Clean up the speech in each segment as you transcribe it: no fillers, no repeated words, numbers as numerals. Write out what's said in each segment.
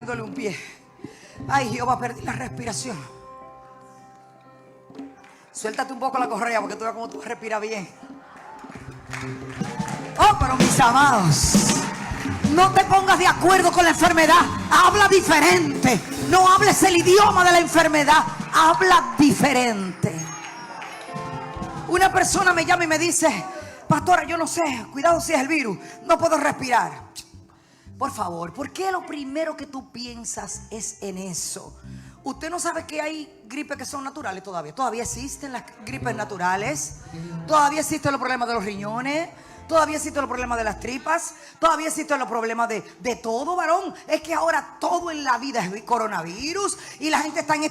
Duele un pie. Ay, Jehová, perdí la respiración. Suéltate un poco la correa porque tú veas cómo tú respiras bien. Oh, pero mis amados, no te pongas de acuerdo con la enfermedad. Habla diferente. No hables el idioma de la enfermedad. Habla diferente. Una persona me llama y me dice: pastora, yo no sé, cuidado si es el virus, no puedo respirar. Por favor, ¿por qué lo primero que tú piensas es en eso? Usted no sabe que hay gripes que son naturales todavía. Todavía existen las gripes naturales. Todavía existen los problemas de los riñones. Todavía existen los problemas de las tripas. Todavía existen los problemas de todo, varón. Es que ahora todo en la vida es coronavirus. Y la gente está en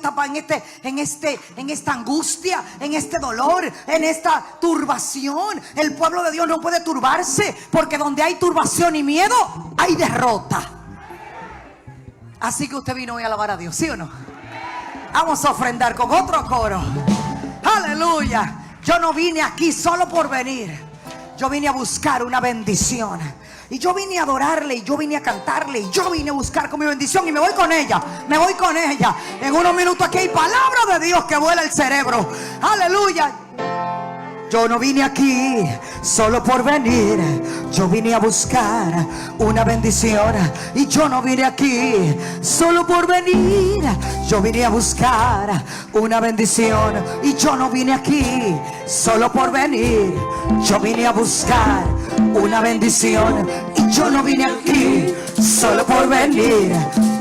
esta angustia, en este dolor, en esta turbación. El pueblo de Dios no puede turbarse, porque donde hay turbación y miedo, hay derrota. Así que usted vino hoy a alabar a Dios, ¿sí o no? Vamos a ofrendar con otro coro. Aleluya. Yo no vine aquí solo por venir. Yo vine a buscar una bendición. Y yo vine a adorarle, y yo vine a cantarle, y yo vine a buscar con mi bendición. Y me voy con ella, me voy con ella. En unos minutos aquí hay palabra de Dios que vuela el cerebro. Aleluya. Yo no vine aquí solo por venir. Yo vine a buscar una bendición. Y yo no vine aquí solo por venir. Yo vine a buscar una bendición. Y yo no vine aquí solo por venir. Yo vine a buscar una bendición. Y yo no vine aquí solo por venir.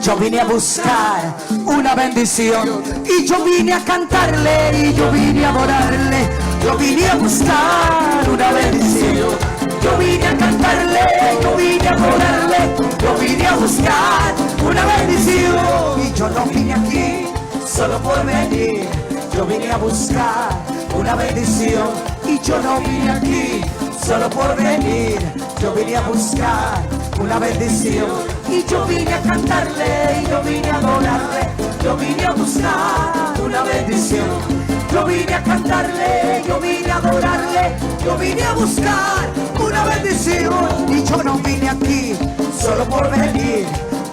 Yo vine a buscar una bendición. Y yo vine a cantarle, y yo vine a adorarle. Yo vine a buscar una bendición. Yo vine a cantarle, yo vine a adorarle. Yo vine a buscar una bendición. Y yo no vine aquí solo por venir. Yo vine a buscar una bendición. Y yo no vine aquí solo por venir. Yo vine a buscar una bendición. Y yo vine a cantarle, y yo vine a adorarle. Yo vine a buscar una bendición. Yo vine a cantarle, yo vine a adorarle. Yo vine a buscar una bendición. Y yo no vine aquí solo por venir.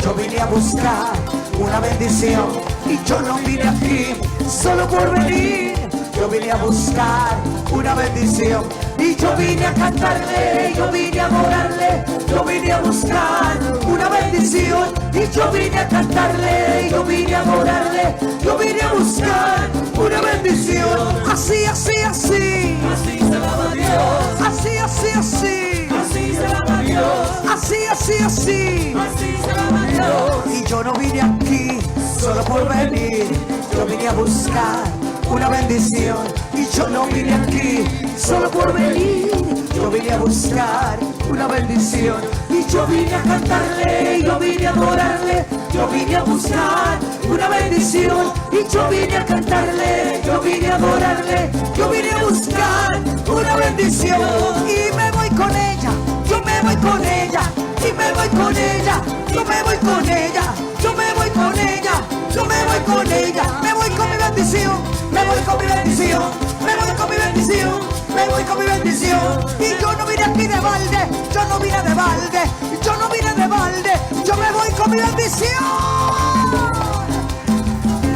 Yo vine a buscar una bendición. Y yo no vine aquí solo por venir. Yo vine a buscar una bendición. Y yo vine a cantarle, yo vine a adorarle. Yo vine a buscar una bendición. Y yo vine a cantarle, yo vine a adorarle. Yo vine a buscar una bendición. Así, así, así. Así se alaba a Dios. Así, así, así. Así se alaba a Dios. Así, así, así. Así se alaba a Dios. Y yo no vine aquí solo por venir. Yo vine a buscar una bendición. Y yo no vine aquí solo por venir. Yo vine a buscar una bendición. Y yo vine a cantarle, yo vine a adorarle. Yo vine a buscar una bendición. Y yo vine a cantarle, yo vine a adorarle. Yo vine a buscar una bendición. Y me voy con ella, yo me voy con ella. Y me voy con ella, yo me voy con ella. Yo me voy con ella, yo me voy con ella. Me voy con mi bendición, me voy con mi bendición. Me voy con mi bendición, me voy con mi bendición. Y yo no vine aquí de balde, yo no vine de balde. Yo no vine de balde, yo me voy con mi bendición.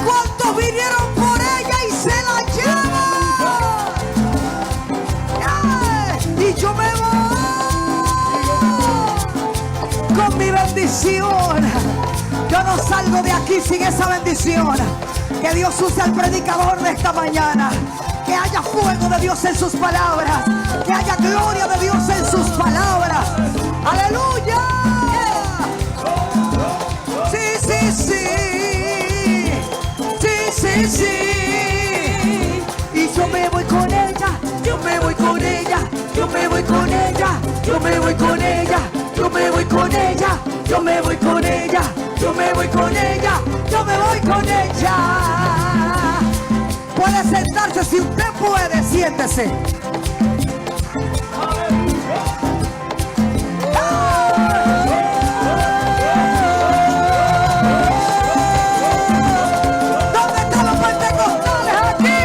¿Cuántos vinieron por ella y se la llevan? ¡Ay! Y yo me voy con mi bendición. Yo no salgo de aquí sin esa bendición. Que Dios use al predicador de esta mañana. Que haya fuego de Dios en sus palabras. Que haya gloria de Dios en sus palabras. ¡Aleluya! Sí, sí, sí. Sí, sí, sí. Y yo me voy con ella. Yo me voy con ella. Yo me voy con ella. Yo me voy con ella. Yo me voy con ella. Yo me voy con ella. Yo me voy con ella. Yo me voy con ella. Puede sentarse si usted puede, siéntese. ¿Dónde están los pentecostales aquí?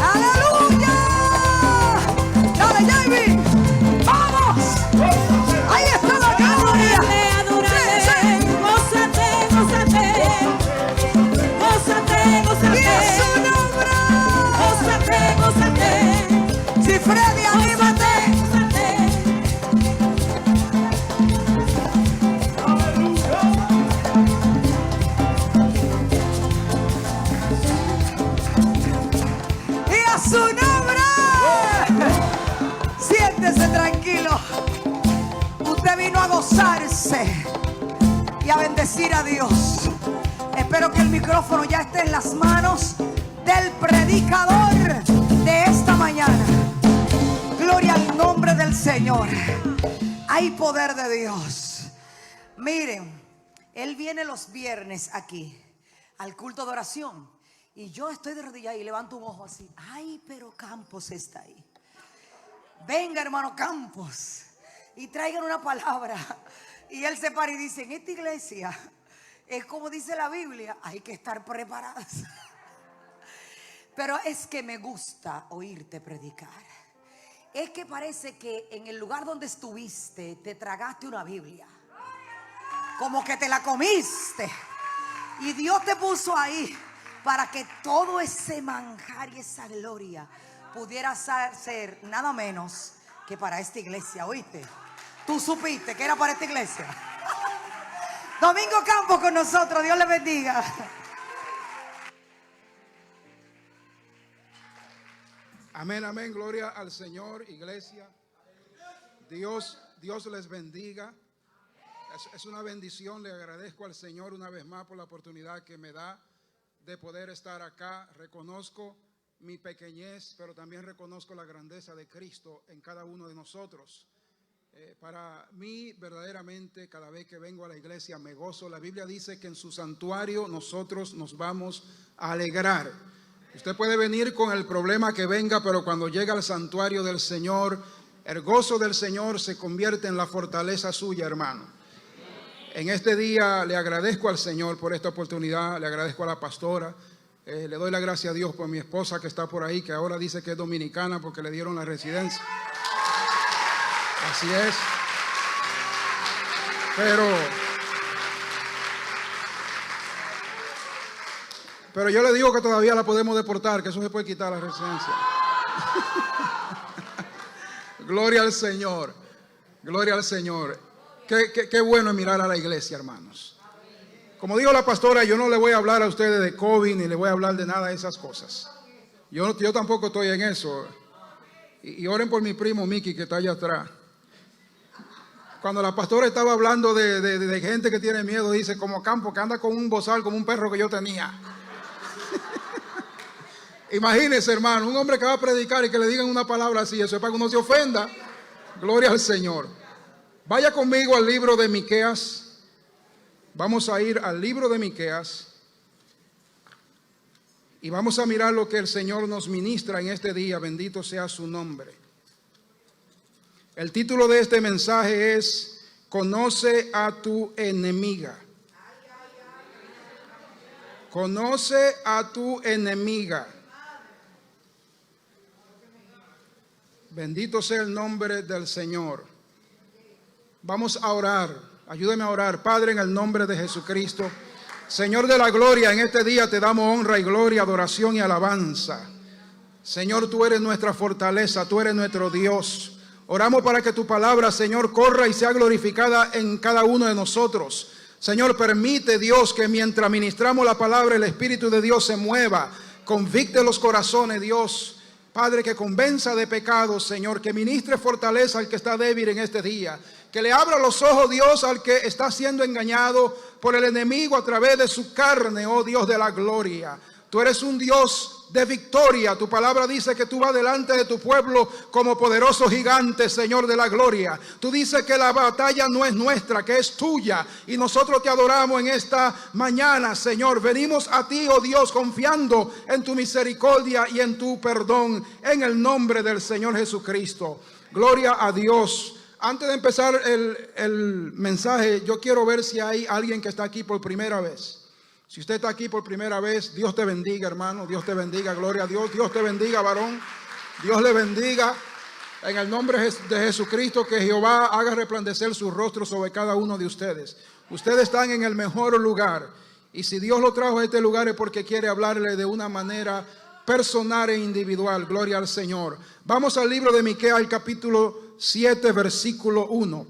¡Aleluya! Dale, Javi. ¡Vamos! Ahí está la gloria. pararse y a bendecir a Dios. Espero que el micrófono ya esté en las manos del predicador de esta mañana. Gloria al nombre del Señor. Hay poder de Dios. Miren, Él viene los viernes aquí al culto de oración. Y yo estoy de rodillas y levanto un ojo así. Ay, pero Campos está ahí. Venga, hermano Campos, y traigan una palabra. Y él se para y dice: en esta iglesia es como dice la Biblia, hay que estar preparadas. Pero es que me gusta oírte predicar. Es que parece que en el lugar donde estuviste te tragaste una Biblia, como que te la comiste, y Dios te puso ahí para que todo ese manjar y esa gloria pudiera ser nada menos que para esta iglesia. ¿Oíste? Tú supiste que era para esta iglesia. Domingo Campos con nosotros. Dios le bendiga. Amén, amén. Gloria al Señor, iglesia. Dios les bendiga. Es una bendición. Le agradezco al Señor una vez más por la oportunidad que me da de poder estar acá. Reconozco mi pequeñez, pero también reconozco la grandeza de Cristo en cada uno de nosotros. Para mí, verdaderamente, cada vez que vengo a la iglesia me gozo. La Biblia dice que en su santuario nosotros nos vamos a alegrar. Usted puede venir con el problema que venga, pero cuando llega al santuario del Señor, el gozo del Señor se convierte en la fortaleza suya, hermano. En este día le agradezco al Señor por esta oportunidad, le agradezco a la pastora. Le doy la gracia a Dios por mi esposa que está por ahí, que ahora dice que es dominicana porque le dieron la residencia. Así es. Pero yo le digo que todavía la podemos deportar, que eso se puede quitar la residencia. Gloria al Señor. Gloria al Señor. Qué bueno es mirar a la iglesia, hermanos. Como dijo la pastora, yo no le voy a hablar a ustedes de COVID ni le voy a hablar de nada de esas cosas. Yo tampoco estoy en eso. Y oren por mi primo Mickey que está allá atrás. Cuando la pastora estaba hablando de gente que tiene miedo, dice como Campo que anda con un bozal como un perro que yo tenía. Imagínense, hermano, un hombre que va a predicar y que le digan una palabra así, eso es para que uno se ofenda. Gloria al Señor. Vaya conmigo al libro de Miqueas. Vamos a ir al libro de Miqueas y vamos a mirar lo que el Señor nos ministra en este día. Bendito sea su nombre. El título de este mensaje es: Conoce a tu enemiga. Conoce a tu enemiga. Bendito sea el nombre del Señor. Vamos a orar. Ayúdeme a orar. Padre, en el nombre de Jesucristo, Señor de la gloria, en este día te damos honra y gloria, adoración y alabanza. Señor, tú eres nuestra fortaleza, tú eres nuestro Dios. Oramos para que tu palabra, Señor, corra y sea glorificada en cada uno de nosotros. Señor, permite, Dios, que mientras ministramos la palabra, el Espíritu de Dios se mueva, convicte los corazones, Dios. Padre, que convenza de pecado, Señor, que ministre fortaleza al que está débil en este día. Que le abra los ojos, Dios, al que está siendo engañado por el enemigo a través de su carne, oh Dios de la gloria. Tú eres un Dios de victoria. Tu palabra dice que tú vas delante de tu pueblo como poderoso gigante, Señor de la gloria. Tú dices que la batalla no es nuestra, que es tuya. Y nosotros te adoramos en esta mañana, Señor. Venimos a ti, oh Dios, confiando en tu misericordia y en tu perdón, en el nombre del Señor Jesucristo. Gloria a Dios. Antes de empezar el mensaje, yo quiero ver si hay alguien que está aquí por primera vez. Si usted está aquí por primera vez, Dios te bendiga, hermano. Dios te bendiga, gloria a Dios. Dios te bendiga, varón. Dios le bendiga. En el nombre de Jesucristo, que Jehová haga resplandecer su rostro sobre cada uno de ustedes. Ustedes están en el mejor lugar. Y si Dios lo trajo a este lugar es porque quiere hablarle de una manera personal e individual. Gloria al Señor. Vamos al libro de Miqueas, el capítulo 7, versículo 1.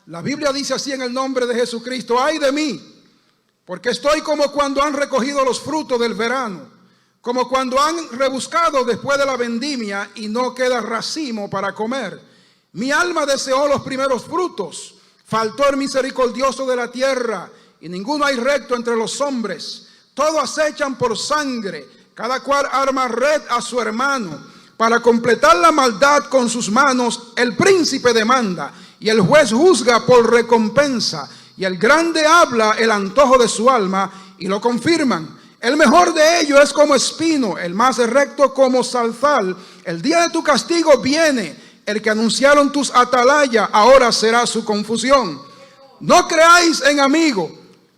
La Biblia dice así en el nombre de Jesucristo: ay de mí, porque estoy como cuando han recogido los frutos del verano, como cuando han rebuscado después de la vendimia y no queda racimo para comer. Mi alma deseó los primeros frutos, Faltó el misericordioso de la tierra, y ninguno hay recto entre los hombres. Todos acechan por sangre, cada cual arma red a su hermano. Para completar la maldad con sus manos, el príncipe demanda, y el juez juzga por recompensa, y el grande habla el antojo de su alma, y lo confirman. El mejor de ellos es como espino, el más recto como zarzal. El día de tu castigo viene, el que anunciaron tus atalayas, ahora será su confusión. No creáis en amigo,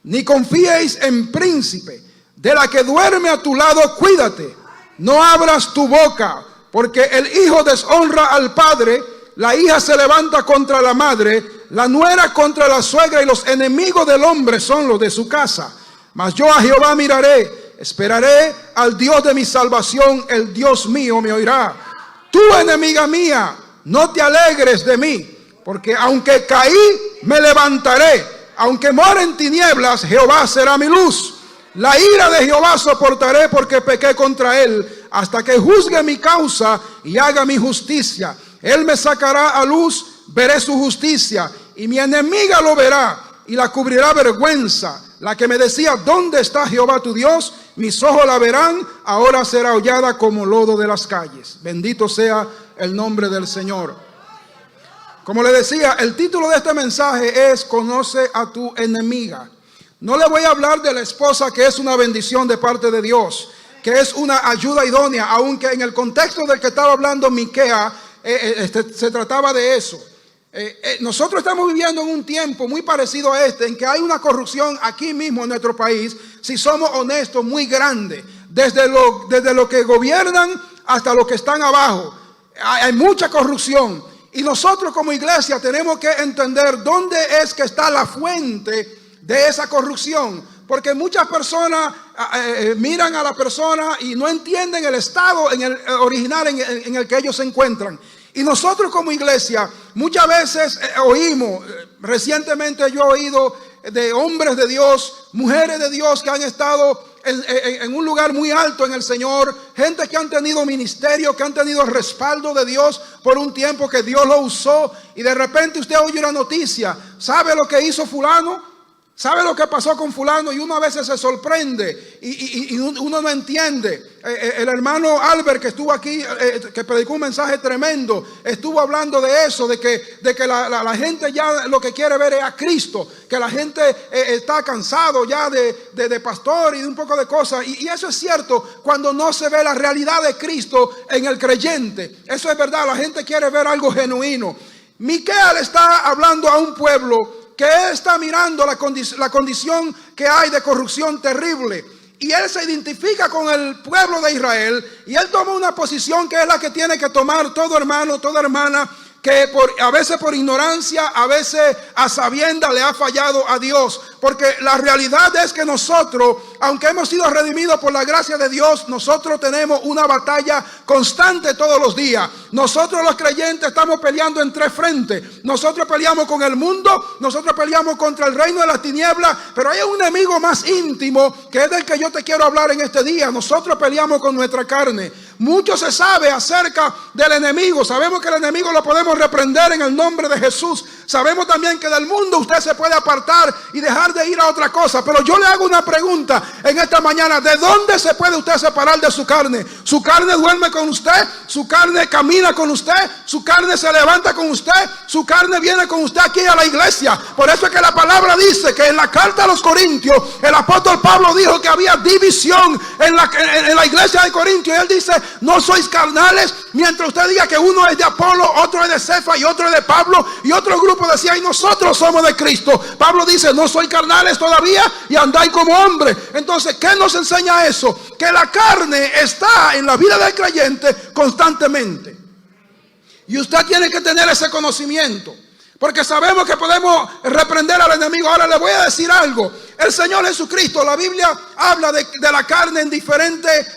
ni confíéis en príncipe. De la que duerme a tu lado, cuídate. No abras tu boca, porque el hijo deshonra al padre, la hija se levanta contra la madre, la nuera contra la suegra, y los enemigos del hombre son los de su casa. Mas yo a Jehová miraré, esperaré al Dios de mi salvación, el Dios mío me oirá. Tú, enemiga mía, no te alegres de mí, porque aunque caí, me levantaré. Aunque mora en tinieblas, Jehová será mi luz. La ira de Jehová soportaré, porque pequé contra él, hasta que juzgue mi causa y haga mi justicia. Él me sacará a luz, veré su justicia, y mi enemiga lo verá, y la cubrirá vergüenza. La que me decía, ¿dónde está Jehová tu Dios? Mis ojos la verán, ahora será hollada como lodo de las calles. Bendito sea el nombre del Señor. Como le decía, el título de este mensaje es Conoce a tu enemiga. No le voy a hablar de la esposa, que es una bendición de parte de Dios, que es una ayuda idónea, aunque en el contexto del que estaba hablando Miquea, se trataba de eso. Nosotros estamos viviendo en un tiempo muy parecido a este, en que hay una corrupción aquí mismo en nuestro país, si somos honestos, muy grande, desde lo que gobiernan hasta los que están abajo. Hay mucha corrupción, y nosotros como iglesia tenemos que entender dónde es que está la fuente de esa corrupción, porque muchas personas miran a la persona y no entienden el estado original en el que ellos se encuentran. Y nosotros como iglesia muchas veces oímos, recientemente yo he oído de hombres de Dios, mujeres de Dios que han estado en un lugar muy alto en el Señor, gente que han tenido ministerio, que han tenido el respaldo de Dios por un tiempo, que Dios lo usó, y de repente usted oye una noticia, ¿sabe lo que hizo fulano? ¿Sabe lo que pasó con fulano? Y uno a veces se sorprende y uno no entiende. El hermano Albert, que estuvo aquí, que predicó un mensaje tremendo, estuvo hablando de eso, de que la gente ya lo que quiere ver es a Cristo, que la gente está cansado ya de pastor y de un poco de cosas. Y eso es cierto cuando no se ve la realidad de Cristo en el creyente. Eso es verdad, la gente quiere ver algo genuino. Miquea le está hablando a un pueblo que él está mirando la condición que hay de corrupción terrible, y él se identifica con el pueblo de Israel, y él toma una posición que es la que tiene que tomar todo hermano, toda hermana, que a veces por ignorancia, a veces a sabienda le ha fallado a Dios. Porque la realidad es que nosotros, aunque hemos sido redimidos por la gracia de Dios, nosotros tenemos una batalla constante todos los días. Nosotros los creyentes estamos peleando en tres frentes. Nosotros peleamos con el mundo, nosotros peleamos contra el reino de las tinieblas, pero hay un enemigo más íntimo que es del que yo te quiero hablar en este día. Nosotros peleamos con nuestra carne. Mucho se sabe acerca del enemigo. Sabemos que el enemigo lo podemos reprender en el nombre de Jesús. Sabemos también que del mundo usted se puede apartar y dejar de ir a otra cosa. Pero yo le hago una pregunta en esta mañana: ¿de dónde se puede usted separar de su carne? ¿Su carne duerme con usted? ¿Su carne camina con usted? ¿Su carne se levanta con usted? ¿Su carne viene con usted aquí a la iglesia? Por eso es que la palabra dice que en la carta a los Corintios el apóstol Pablo dijo que había división en la iglesia de Corintios. Y él dice: no sois carnales, mientras usted diga que uno es de Apolo, otro es de Cefa y otro es de Pablo, y otro grupo decía: y nosotros somos de Cristo. Pablo dice: no sois carnales todavía y andáis como hombres. Entonces, ¿qué nos enseña eso? Que la carne está en la vida del creyente constantemente, y usted tiene que tener ese conocimiento, porque sabemos que podemos reprender al enemigo. Ahora le voy a decir algo: el Señor Jesucristo, la Biblia habla de la carne en diferentes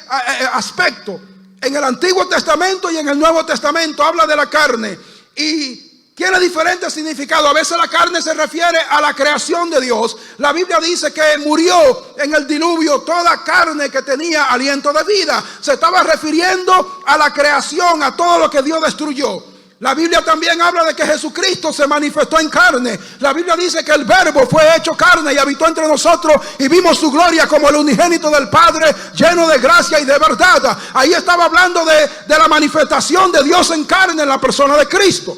aspectos. En el Antiguo Testamento y en el Nuevo Testamento habla de la carne y tiene diferentes significados. A veces la carne se refiere a la creación de Dios. La Biblia dice que murió en el diluvio toda carne que tenía aliento de vida. Se estaba refiriendo a la creación, a todo lo que Dios destruyó. La Biblia también habla de que Jesucristo se manifestó en carne. La Biblia dice que el Verbo fue hecho carne y habitó entre nosotros y vimos su gloria como el unigénito del Padre, lleno de gracia y de verdad. Ahí estaba hablando de la manifestación de Dios en carne en la persona de Cristo.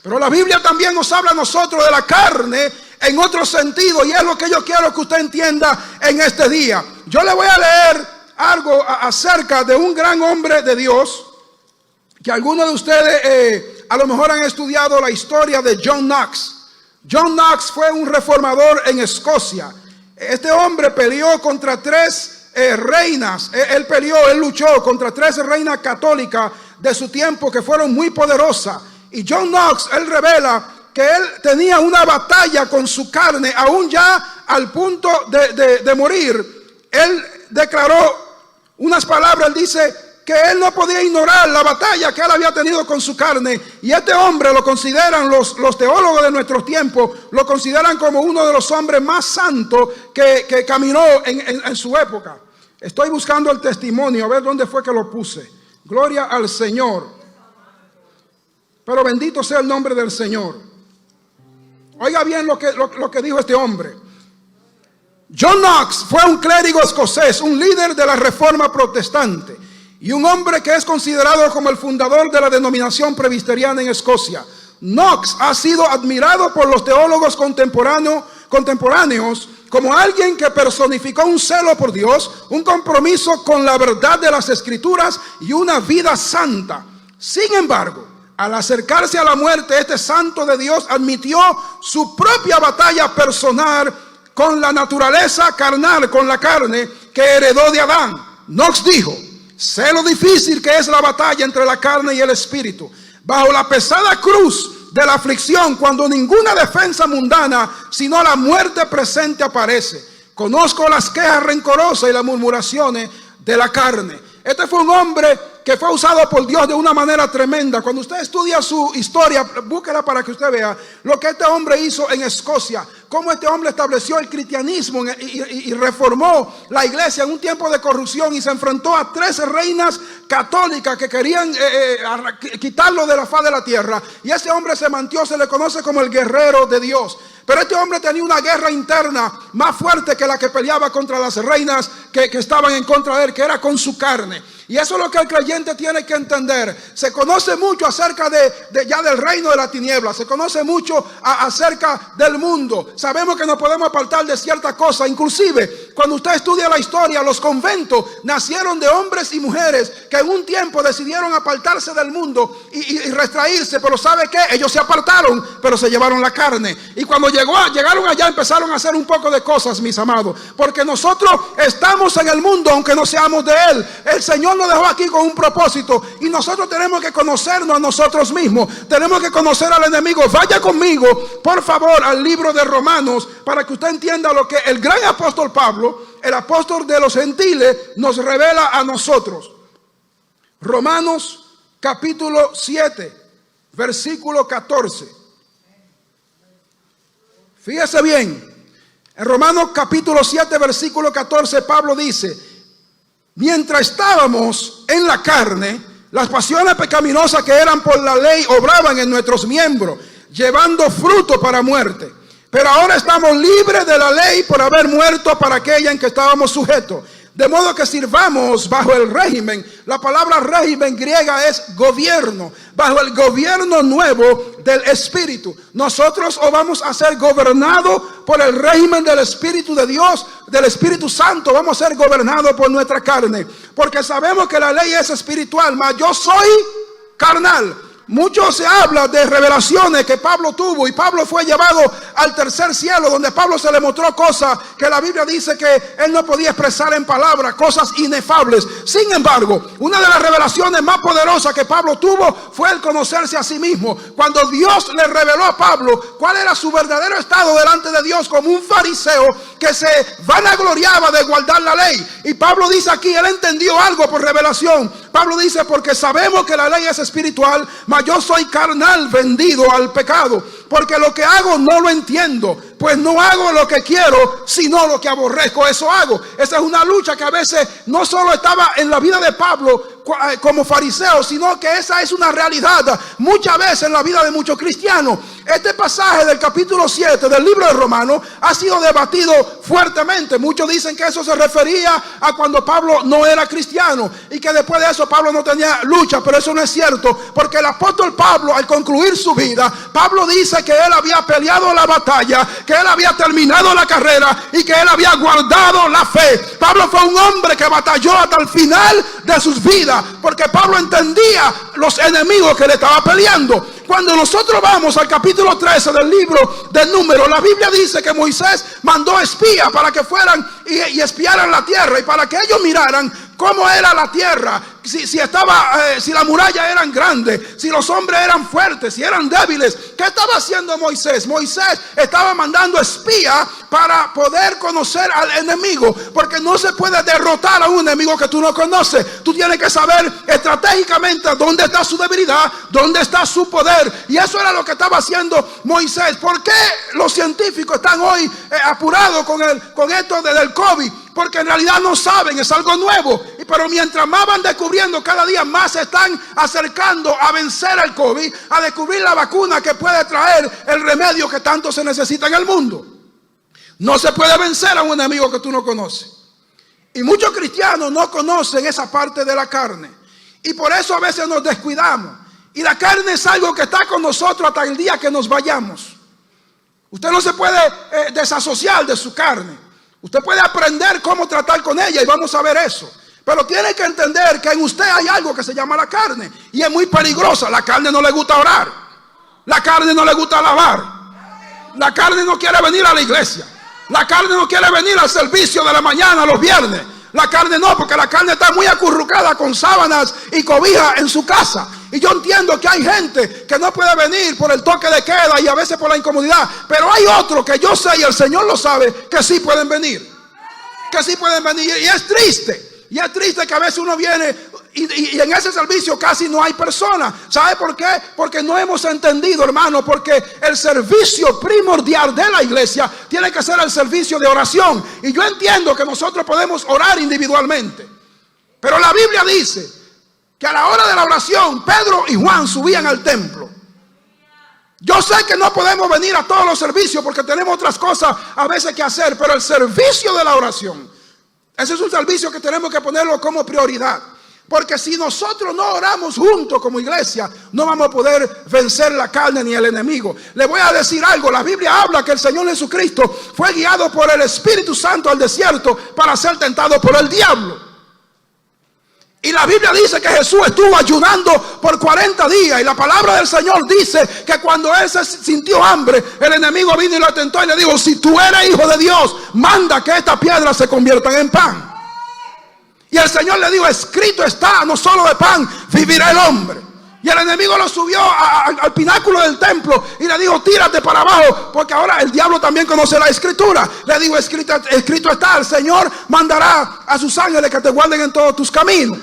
Pero la Biblia también nos habla a nosotros de la carne en otro sentido, y es lo que yo quiero que usted entienda en este día. Yo le voy a leer algo acerca de un gran hombre de Dios, que algunos de ustedes a lo mejor han estudiado la historia de John Knox. John Knox fue un reformador en Escocia. Este hombre peleó contra tres reinas. Él luchó contra tres reinas católicas de su tiempo que fueron muy poderosas. Y John Knox, él revela que él tenía una batalla con su carne, aún ya al punto de morir. Él declaró unas palabras, él dice que él no podía ignorar la batalla que él había tenido con su carne. Y este hombre lo consideran los teólogos de nuestros tiempos, lo consideran como uno de los hombres más santos que caminó en su época. Estoy buscando el testimonio, a ver dónde fue que lo puse. Gloria al Señor. Pero bendito sea el nombre del Señor. Oiga bien lo que dijo este hombre. John Knox fue un clérigo escocés, un líder de la Reforma Protestante y un hombre que es considerado como el fundador de la denominación presbiteriana en Escocia. Knox ha sido admirado por los teólogos contemporáneos como alguien que personificó un celo por Dios, un compromiso con la verdad de las Escrituras y una vida santa. Sin embargo, al acercarse a la muerte, este santo de Dios admitió su propia batalla personal con la naturaleza carnal, con la carne que heredó de Adán. Knox dijo: sé lo difícil que es la batalla entre la carne y el espíritu. Bajo la pesada cruz de la aflicción, cuando ninguna defensa mundana, sino la muerte presente aparece. Conozco las quejas rencorosas y las murmuraciones de la carne. Este fue un hombre que fue usado por Dios de una manera tremenda. Cuando usted estudia su historia, búsquela para que usted vea lo que este hombre hizo en Escocia, cómo este hombre estableció el cristianismo y reformó la iglesia en un tiempo de corrupción, y se enfrentó a 13 reinas católicas que querían quitarlo de la faz de la tierra, y ese hombre se mantuvo, se le conoce como el guerrero de Dios. Pero este hombre tenía una guerra interna más fuerte que la que peleaba contra las reinas que estaban en contra de él, que era con su carne. Y eso es lo que el creyente tiene que entender. Se conoce mucho acerca ya del reino de la tiniebla. Se conoce mucho acerca del mundo. Sabemos que nos podemos apartar de ciertas cosas. Inclusive, cuando usted estudia la historia, los conventos nacieron de hombres y mujeres que en un tiempo decidieron apartarse del mundo y retraírse. Pero ¿sabe qué? Ellos se apartaron, pero se llevaron la carne. Y cuando llegaron allá, empezaron a hacer un poco de cosas, mis amados. Porque nosotros estamos en el mundo, aunque no seamos de él. El Señor nos dejó aquí con un propósito, y nosotros tenemos que conocernos a nosotros mismos. Tenemos que conocer al enemigo. Vaya conmigo, por favor, al libro de Romanos, para que usted entienda lo que el gran apóstol Pablo, el apóstol de los gentiles, nos revela a nosotros. Romanos capítulo 7, versículo 14. Fíjese bien. En Romanos capítulo 7, versículo 14, Pablo dice: mientras estábamos en la carne, las pasiones pecaminosas que eran por la ley obraban en nuestros miembros, llevando fruto para muerte. Pero ahora estamos libres de la ley por haber muerto para aquella en que estábamos sujetos. De modo que sirvamos bajo el régimen. La palabra régimen griega es gobierno. Bajo el gobierno nuevo del Espíritu. Nosotros o vamos a ser gobernados por el régimen del Espíritu de Dios, del Espíritu Santo. Vamos a ser gobernados por nuestra carne. Porque sabemos que la ley es espiritual, mas yo soy carnal. Mucho se habla de revelaciones que Pablo tuvo, y Pablo fue llevado al tercer cielo, donde Pablo se le mostró cosas que la Biblia dice que él no podía expresar en palabras, cosas inefables. Sin embargo, una de las revelaciones más poderosas que Pablo tuvo fue el conocerse a sí mismo. Cuando Dios le reveló a Pablo cuál era su verdadero estado delante de Dios, como un fariseo que se vanagloriaba de guardar la ley. Y Pablo dice aquí, él entendió algo por revelación. Pablo dice: porque sabemos que la ley es espiritual, mas yo soy carnal, vendido al pecado. Porque lo que hago no lo entiendo, pues no hago lo que quiero, sino lo que aborrezco, eso hago. Esa es una lucha que a veces no solo estaba en la vida de Pablo como fariseos, sino que esa es una realidad muchas veces en la vida de muchos cristianos. Este pasaje del capítulo 7 del libro de Romanos ha sido debatido fuertemente. Muchos dicen que eso se refería a cuando Pablo no era cristiano y que después de eso Pablo no tenía lucha, pero eso no es cierto, porque el apóstol Pablo, al concluir su vida, Pablo dice que él había peleado la batalla, que él había terminado la carrera y que él había guardado la fe. Pablo fue un hombre que batalló hasta el final de sus vidas, porque Pablo entendía los enemigos que le estaba peleando. Cuando nosotros vamos al capítulo 13 del libro de Números, la Biblia dice que Moisés mandó espías para que fueran y espiaran la tierra, y para que ellos miraran cómo era la tierra, si la muralla eran grandes, si los hombres eran fuertes, si eran débiles. ¿Qué estaba haciendo Moisés? Moisés estaba mandando espías para poder conocer al enemigo, porque no se puede derrotar a un enemigo que tú no conoces. Tú tienes que saber estratégicamente dónde está su debilidad, dónde está su poder, y eso era lo que estaba haciendo Moisés. ¿Por qué los científicos están hoy apurados con esto del COVID? Porque en realidad no saben, es algo nuevo. Pero mientras más van descubriendo, cada día más se están acercando a vencer el COVID, a descubrir la vacuna que puede traer el remedio que tanto se necesita en el mundo. No se puede vencer a un enemigo que tú no conoces. Y muchos cristianos no conocen esa parte de la carne, y por eso a veces nos descuidamos. Y la carne es algo que está con nosotros hasta el día que nos vayamos. Usted no se puede desasociar de su carne. Usted puede aprender cómo tratar con ella, y vamos a ver eso. Pero tiene que entender que en usted hay algo que se llama la carne, y es muy peligrosa. La carne no le gusta orar. La carne no le gusta alabar. La carne no quiere venir a la iglesia. La carne no quiere venir al servicio de la mañana los viernes. La carne no, porque la carne está muy acurrucada con sábanas y cobijas en su casa. Y yo entiendo que hay gente que no puede venir por el toque de queda y a veces por la incomodidad. Pero hay otros que yo sé, y el Señor lo sabe, que sí pueden venir. Que sí pueden venir. Y es triste. Y es triste que a veces uno viene y en ese servicio casi no hay personas. ¿Sabe por qué? Porque no hemos entendido, hermano. Porque el servicio primordial de la iglesia tiene que ser el servicio de oración. Y yo entiendo que nosotros podemos orar individualmente. Pero la Biblia dice que a la hora de la oración, Pedro y Juan subían al templo. Yo sé que no podemos venir a todos los servicios porque tenemos otras cosas a veces que hacer. Pero el servicio de la oración, ese es un servicio que tenemos que ponerlo como prioridad. Porque si nosotros no oramos juntos como iglesia, no vamos a poder vencer la carne ni el enemigo. Le voy a decir algo. La Biblia habla que el Señor Jesucristo fue guiado por el Espíritu Santo al desierto para ser tentado por el diablo. Y la Biblia dice que Jesús estuvo ayunando por 40 días. Y la palabra del Señor dice que cuando él se sintió hambre, el enemigo vino y lo tentó y le dijo: si tú eres hijo de Dios, manda que estas piedras se conviertan en pan. Y el Señor le dijo: escrito está, no solo de pan vivirá el hombre. Y el enemigo lo subió al pináculo del templo y le dijo: tírate para abajo, porque ahora el diablo también conoce la escritura. Le dijo: escrito está, el Señor mandará a sus ángeles que te guarden en todos tus caminos.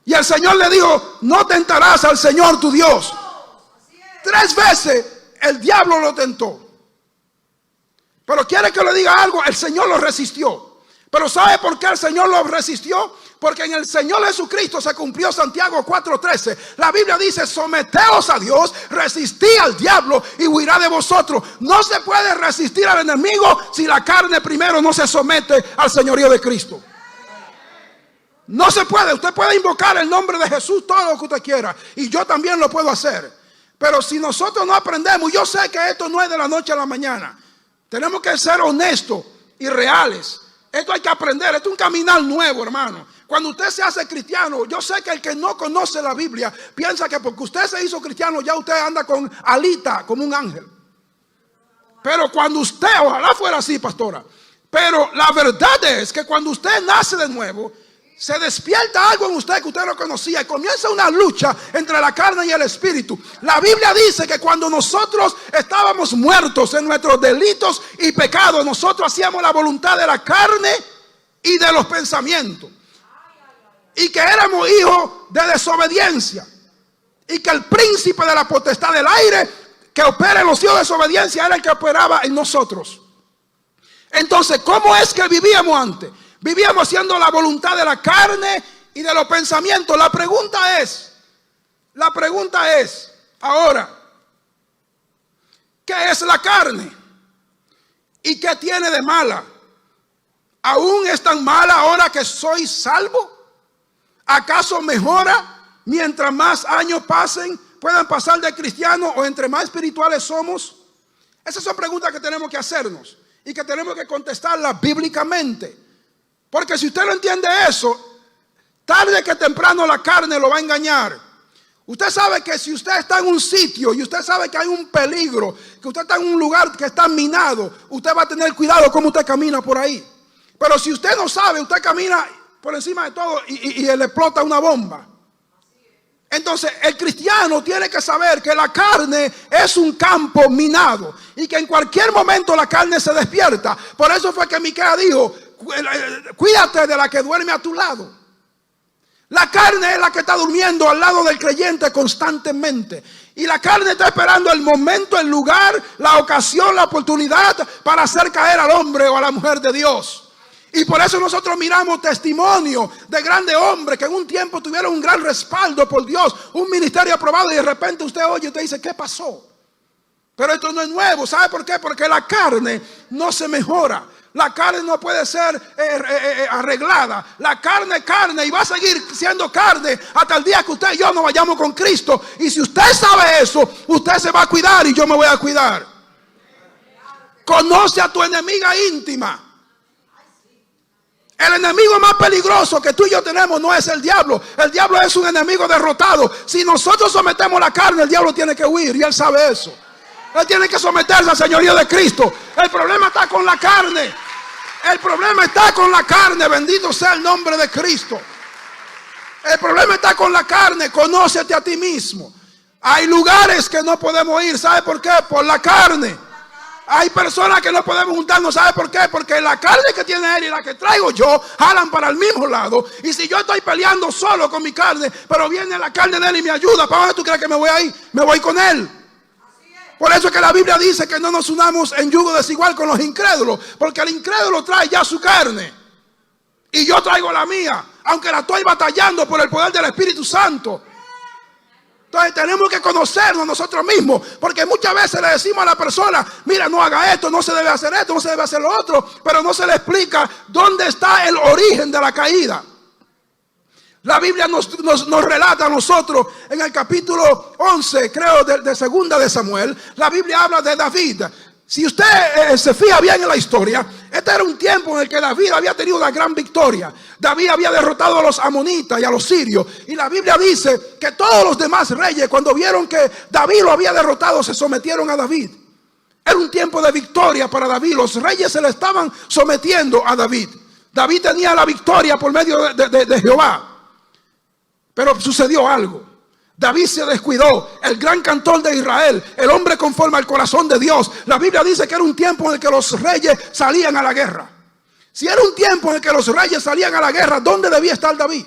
Y el Señor le dijo: no tentarás al Señor tu Dios. 3 veces el diablo lo tentó. Pero quiere que le diga algo, el Señor lo resistió. Pero ¿sabe por qué el Señor lo resistió? Porque en el Señor Jesucristo se cumplió Santiago 4:13. La Biblia dice: someteos a Dios, resistid al diablo y huirá de vosotros. No se puede resistir al enemigo si la carne primero no se somete al señorío de Cristo. No se puede. Usted puede invocar el nombre de Jesús todo lo que usted quiera, y yo también lo puedo hacer. Pero si nosotros no aprendemos, yo sé que esto no es de la noche a la mañana. Tenemos que ser honestos y reales. Esto hay que aprender. Esto es un caminar nuevo, hermano. Cuando usted se hace cristiano, yo sé que el que no conoce la Biblia piensa que porque usted se hizo cristiano ya usted anda con alita como un ángel. Pero cuando usted, ojalá fuera así, pastora, pero la verdad es que cuando usted nace de nuevo, se despierta algo en usted que usted no conocía y comienza una lucha entre la carne y el espíritu. La Biblia dice que cuando nosotros estábamos muertos en nuestros delitos y pecados, nosotros hacíamos la voluntad de la carne y de los pensamientos. Y que éramos hijos de desobediencia. Y que el príncipe de la potestad del aire que opera en los hijos de desobediencia era el que operaba en nosotros. Entonces, ¿cómo es que vivíamos antes? Vivíamos haciendo la voluntad de la carne y de los pensamientos. La pregunta es, ahora, ¿qué es la carne? ¿Y qué tiene de mala? ¿Aún es tan mala ahora que soy salvo? ¿Acaso mejora mientras más años puedan pasar de cristiano, o entre más espirituales somos? Esas son preguntas que tenemos que hacernos y que tenemos que contestarlas bíblicamente. Porque si usted no entiende eso, tarde que temprano la carne lo va a engañar. Usted sabe que si usted está en un sitio y usted sabe que hay un peligro, que usted está en un lugar que está minado, usted va a tener cuidado cómo usted camina por ahí. Pero si usted no sabe, usted camina por encima de todo y le explota una bomba. Entonces el cristiano tiene que saber que la carne es un campo minado y que en cualquier momento la carne se despierta. Por eso fue que Miqueas dijo: cuídate de la que duerme a tu lado. La carne es la que está durmiendo al lado del creyente constantemente. Y la carne está esperando el momento, el lugar, la ocasión, la oportunidad para hacer caer al hombre o a la mujer de Dios. Y por eso nosotros miramos testimonio de grandes hombres que en un tiempo tuvieron un gran respaldo por Dios, un ministerio aprobado, y de repente usted oye y usted dice: ¿qué pasó? Pero esto no es nuevo. ¿Sabe por qué? Porque la carne no se mejora. La carne no puede ser arreglada. La carne es carne y va a seguir siendo carne hasta el día que usted y yo nos vayamos con Cristo. Y si usted sabe eso, usted se va a cuidar y yo me voy a cuidar. Conoce a tu enemiga íntima. El enemigo más peligroso que tú y yo tenemos no es el diablo. El diablo es un enemigo derrotado. Si nosotros sometemos la carne, el diablo tiene que huir, y él sabe eso. Él tiene que someterse al señorío de Cristo. El problema está con la carne. El problema está con la carne. Bendito sea el nombre de Cristo. El problema está con la carne. Conócete a ti mismo. Hay lugares que no podemos ir. ¿Sabe por qué? Por la carne. Hay personas que no podemos juntarnos. ¿Sabe por qué? Porque la carne que tiene él y la que traigo yo jalan para el mismo lado. Y si yo estoy peleando solo con mi carne, pero viene la carne de él y me ayuda, ¿para dónde tú crees que me voy a ir? Me voy con él. Por eso es que la Biblia dice que no nos unamos en yugo desigual con los incrédulos, porque el incrédulo trae ya su carne y yo traigo la mía, aunque la estoy batallando por el poder del Espíritu Santo. Entonces tenemos que conocernos nosotros mismos, porque muchas veces le decimos a la persona: mira, no haga esto, no se debe hacer esto, no se debe hacer lo otro, pero no se le explica dónde está el origen de la caída. La Biblia nos relata a nosotros en el capítulo 11, creo, de segunda de Samuel. La Biblia habla de David. Si usted se fija bien en la historia, este era un tiempo en el que David había tenido una gran victoria. David había derrotado a los amonitas y a los sirios. Y la Biblia dice que todos los demás reyes, cuando vieron que David lo había derrotado, se sometieron a David. Era un tiempo de victoria para David. Los reyes se le estaban sometiendo a David. David tenía la victoria por medio de Jehová. Pero sucedió algo. David se descuidó. El gran cantor de Israel, el hombre conforme al corazón de Dios. La Biblia dice que era un tiempo en el que los reyes salían a la guerra. Si era un tiempo en el que los reyes salían a la guerra, ¿dónde debía estar David?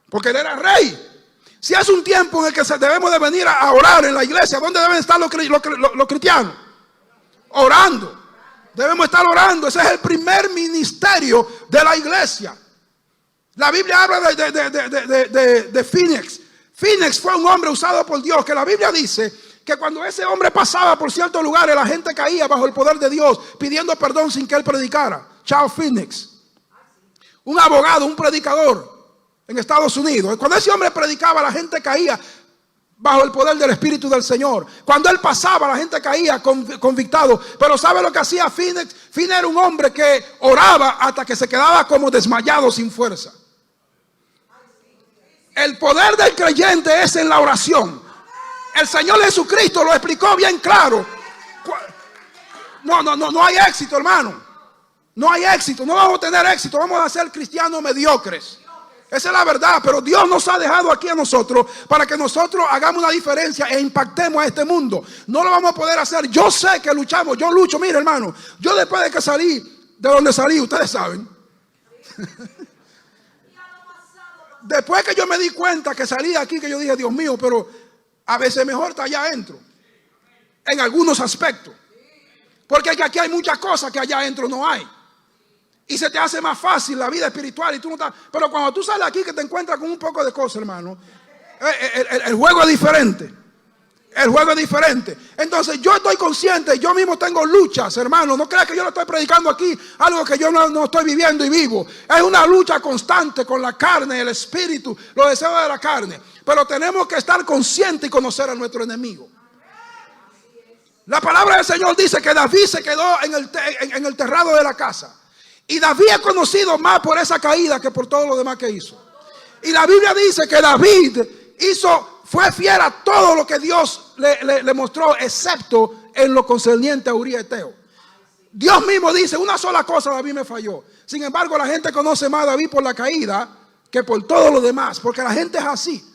Porque él era rey. Si es un tiempo en el que debemos de venir a orar en la iglesia, ¿dónde deben estar los cristianos? Orando. Debemos estar orando. Ese es el primer ministerio de la iglesia. La Biblia habla de Phoenix. Phoenix fue un hombre usado por Dios, que la Biblia dice que cuando ese hombre pasaba por ciertos lugares, la gente caía bajo el poder de Dios, pidiendo perdón sin que él predicara. Charles Phoenix, un abogado, un predicador en Estados Unidos. Cuando ese hombre predicaba, la gente caía bajo el poder del Espíritu del Señor. Cuando él pasaba, la gente caía convictado. Pero ¿sabe lo que hacía Phoenix? Phoenix era un hombre que oraba hasta que se quedaba como desmayado, sin fuerza. El poder del creyente es en la oración. El Señor Jesucristo lo explicó bien claro. No hay éxito, hermano. No hay éxito. No vamos a tener éxito. Vamos a ser cristianos mediocres. Esa es la verdad. Pero Dios nos ha dejado aquí a nosotros para que nosotros hagamos una diferencia e impactemos a este mundo. No lo vamos a poder hacer. Yo sé que luchamos. Yo lucho. Mire, hermano, yo después de que salí de donde salí, ustedes saben. Después que yo me di cuenta que salí de aquí, que yo dije: Dios mío, pero a veces mejor está allá adentro. En algunos aspectos. Porque aquí hay muchas cosas que allá adentro no hay. Y se te hace más fácil la vida espiritual y tú no estás. Pero cuando tú sales aquí que te encuentras con un poco de cosas, hermano, el juego es diferente. El juego es diferente. Entonces yo estoy consciente, yo mismo tengo luchas, hermano. No creas que yo no estoy predicando aquí algo que yo no estoy viviendo y vivo. Es una lucha constante con la carne, el espíritu, los deseos de la carne. Pero tenemos que estar conscientes y conocer a nuestro enemigo. La palabra del Señor dice que David se quedó en el terrado de la casa. Y David es conocido más por esa caída que por todo lo demás que hizo. Y la Biblia dice que David fue fiel a todo lo que Dios le mostró, excepto en lo concerniente a Uría Eteo. Dios mismo dice, una sola cosa David me falló. Sin embargo, la gente conoce más a David por la caída que por todo lo demás, porque la gente es así.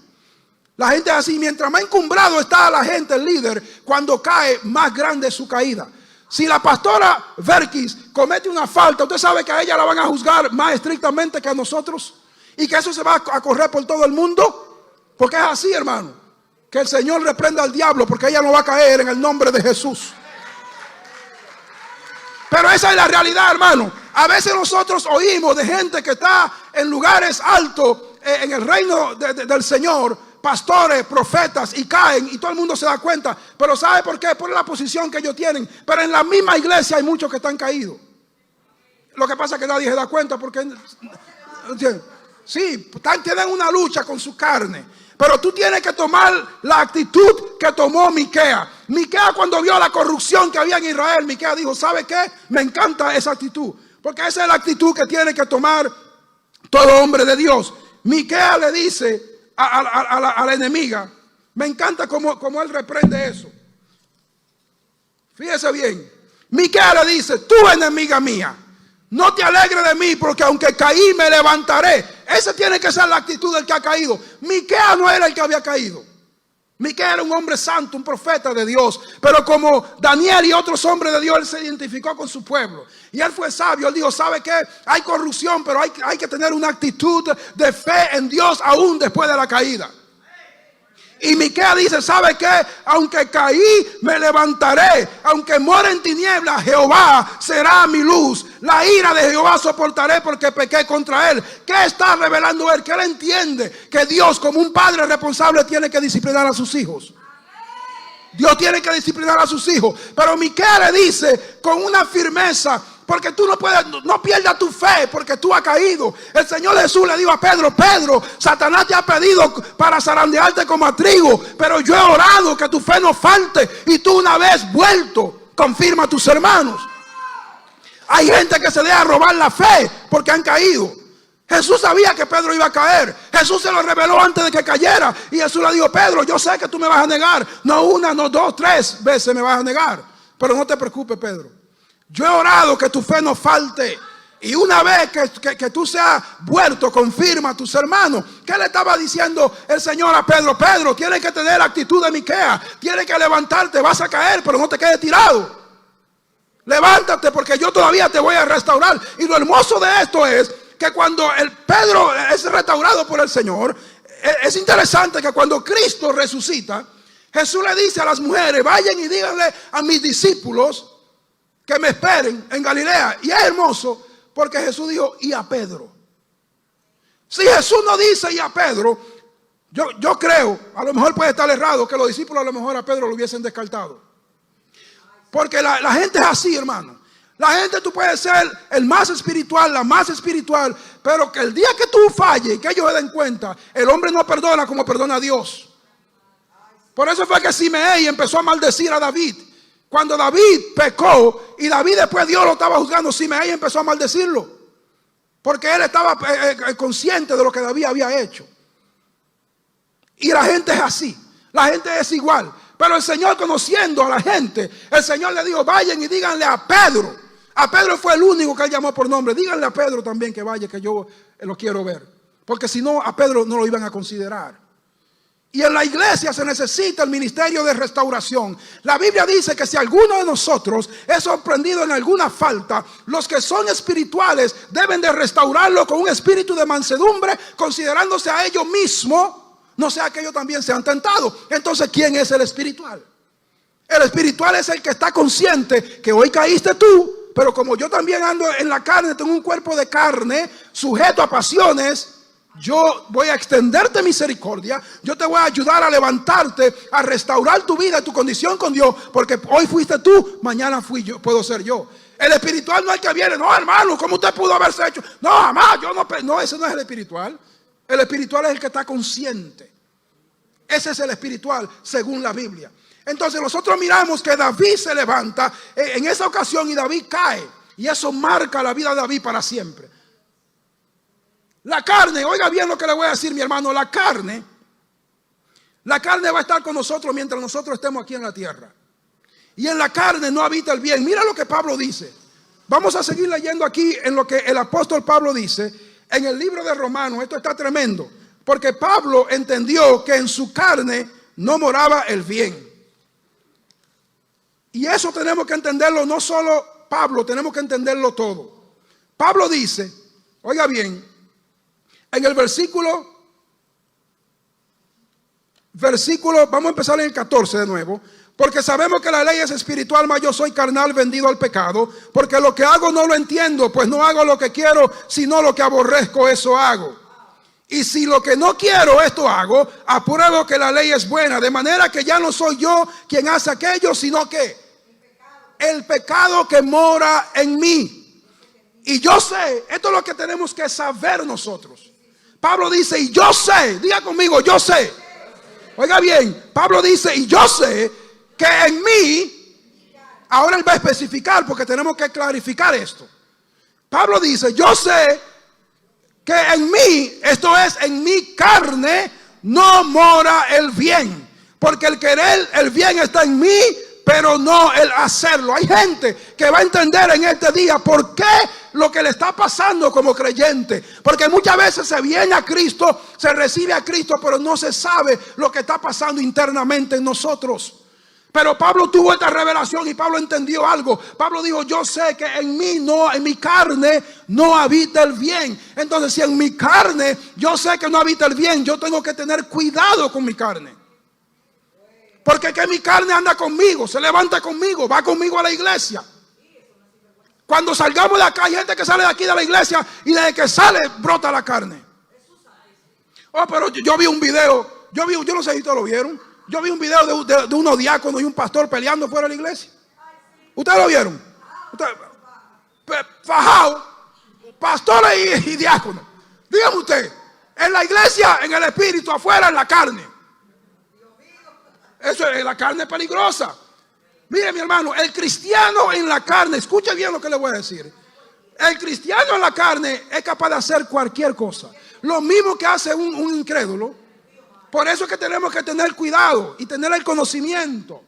La gente es así. Mientras más encumbrado está la gente, el líder, cuando cae, más grande es su caída. Si la pastora Verkis comete una falta, usted sabe que a ella la van a juzgar más estrictamente que a nosotros, y que eso se va a correr por todo el mundo, porque es así, hermano. Que el Señor reprenda al diablo, porque ella no va a caer en el nombre de Jesús. Pero esa es la realidad, hermano. A veces nosotros oímos de gente que está en lugares altos en el reino del Señor, pastores, profetas, y caen y todo el mundo se da cuenta. Pero ¿sabe por qué? Por la posición que ellos tienen. Pero en la misma iglesia hay muchos que están caídos. Lo que pasa es que nadie se da cuenta porque, ¿entiendes? Sí, tienen una lucha con su carne. Pero tú tienes que tomar la actitud que tomó Miquea. Miquea, cuando vio la corrupción que había en Israel, Miquea dijo, ¿sabe qué? Me encanta esa actitud, porque esa es la actitud que tiene que tomar todo hombre de Dios. Miquea le dice a la enemiga, me encanta cómo él reprende eso. Fíjese bien. Miquea le dice, tú, enemiga mía, no te alegres de mí, porque aunque caí me levantaré. Esa tiene que ser la actitud del que ha caído. Miquea no era el que había caído. Miquea era un hombre santo, un profeta de Dios. Pero como Daniel y otros hombres de Dios, él se identificó con su pueblo. Y él fue sabio. Él dijo, ¿sabe qué? Hay corrupción, pero hay que tener una actitud de fe en Dios aún después de la caída. Y Miquea dice, ¿sabe qué? Aunque caí, me levantaré. Aunque muera en tinieblas, Jehová será mi luz. La ira de Jehová soportaré porque pequé contra él. ¿Qué está revelando él? Que él entiende que Dios, como un padre responsable, tiene que disciplinar a sus hijos. Dios tiene que disciplinar a sus hijos. Pero Miquea le dice con una firmeza, porque tú no pierdas tu fe, porque tú has caído. El Señor Jesús le dijo a Pedro, Pedro, Satanás te ha pedido para zarandearte como a trigo, pero yo he orado que tu fe no falte, y tú, una vez vuelto, confirma a tus hermanos. Hay gente que se deja robar la fe porque han caído. Jesús sabía que Pedro iba a caer. Jesús se lo reveló antes de que cayera, y Jesús le dijo, Pedro, yo sé que tú me vas a negar, no una, no dos, 3 veces me vas a negar, pero no te preocupes, Pedro. Yo he orado que tu fe no falte. Y una vez que tú seas vuelto, confirma a tus hermanos. ¿Qué le estaba diciendo el Señor a Pedro? Pedro, tienes que tener la actitud de Miquea. Tienes que levantarte, vas a caer, pero no te quedes tirado. Levántate, porque yo todavía te voy a restaurar. Y lo hermoso de esto es que cuando el Pedro es restaurado por el Señor, es interesante que cuando Cristo resucita, Jesús le dice a las mujeres, vayan y díganle a mis discípulos que me esperen en Galilea. Y es hermoso porque Jesús dijo, y a Pedro. Si Jesús no dice y a Pedro, yo creo, a lo mejor puede estar errado, que los discípulos a lo mejor a Pedro lo hubiesen descartado. Porque la gente es así, hermano. La gente, tú puedes ser el más espiritual, la más espiritual, pero que el día que tú falles, que ellos se den cuenta, el hombre no perdona como perdona a Dios. Por eso fue que Simei empezó a maldecir a David. Cuando David pecó y David después Dios lo estaba juzgando, Simei empezó a maldecirlo, porque él estaba consciente de lo que David había hecho. Y la gente es así, la gente es igual. Pero el Señor, conociendo a la gente, el Señor le dijo, vayan y díganle a Pedro. A Pedro fue el único que él llamó por nombre. Díganle a Pedro también que vaya, que yo lo quiero ver. Porque si no, a Pedro no lo iban a considerar. Y en la iglesia se necesita el ministerio de restauración. La Biblia dice que si alguno de nosotros es sorprendido en alguna falta, los que son espirituales deben de restaurarlo con un espíritu de mansedumbre, considerándose a ellos mismos, no sea que ellos también sean tentados. Entonces, ¿quién es el espiritual? El espiritual es el que está consciente que hoy caíste tú, pero como yo también ando en la carne, tengo un cuerpo de carne, sujeto a pasiones, yo voy a extenderte misericordia, yo te voy a ayudar a levantarte, a restaurar tu vida, tu condición con Dios, porque hoy fuiste tú, mañana fui yo, puedo ser yo. El espiritual no es el que viene, no hermano, ¿cómo usted pudo haberse hecho? No, jamás, no, ese no es el espiritual. El espiritual es el que está consciente. Ese es el espiritual según la Biblia. Entonces nosotros miramos que David se levanta en esa ocasión y David cae, y eso marca la vida de David para siempre. La carne, oiga bien lo que le voy a decir, mi hermano, la carne va a estar con nosotros mientras nosotros estemos aquí en la tierra. Y en la carne no habita el bien. Mira lo que Pablo dice. Vamos a seguir leyendo aquí en lo que el apóstol Pablo dice en el libro de Romanos. Esto está tremendo, porque Pablo entendió que en su carne no moraba el bien. Y eso tenemos que entenderlo, no solo Pablo, tenemos que entenderlo todo. Pablo dice, oiga bien, en el versículo, vamos a empezar en el 14 de nuevo. Porque sabemos que la ley es espiritual, mas yo soy carnal, vendido al pecado. Porque lo que hago no lo entiendo, pues no hago lo que quiero, sino lo que aborrezco, eso hago. Y si lo que no quiero, esto hago, apruebo que la ley es buena. De manera que ya no soy yo quien hace aquello, sino que el pecado que mora en mí. Y yo sé, esto es lo que tenemos que saber nosotros. Pablo dice, y yo sé, diga conmigo, yo sé. Oiga bien, Pablo dice, y yo sé que en mí, ahora él va a especificar porque tenemos que clarificar esto. Pablo dice, yo sé que en mí, esto es, en mi carne, no mora el bien. Porque el querer, el bien está en mí, pero no el hacerlo. Hay gente que va a entender en este día por qué lo que le está pasando como creyente. Porque muchas veces se viene a Cristo, se recibe a Cristo, pero no se sabe lo que está pasando internamente en nosotros. Pero Pablo tuvo esta revelación y Pablo entendió algo. Pablo dijo, yo sé que en mí no, en mi carne no habita el bien. Entonces, si en mi carne yo sé que no habita el bien, yo tengo que tener cuidado con mi carne. Porque que mi carne anda conmigo, se levanta conmigo, va conmigo a la iglesia. Cuando salgamos de acá, hay gente que sale de aquí de la iglesia y desde que sale brota la carne. Oh, pero yo vi un video, yo no sé si ustedes lo vieron. Yo vi un video de unos diáconos y un pastor peleando fuera de la iglesia. ¿Ustedes lo vieron? Fajado, pastores y diáconos. Dígame usted, en la iglesia, en el espíritu, afuera en la carne. Eso es, la carne peligrosa. Mire, mi hermano, el cristiano en la carne, escuche bien lo que le voy a decir. El cristiano en la carne es capaz de hacer cualquier cosa. Lo mismo que hace un incrédulo. Por eso es que tenemos que tener cuidado y tener el conocimiento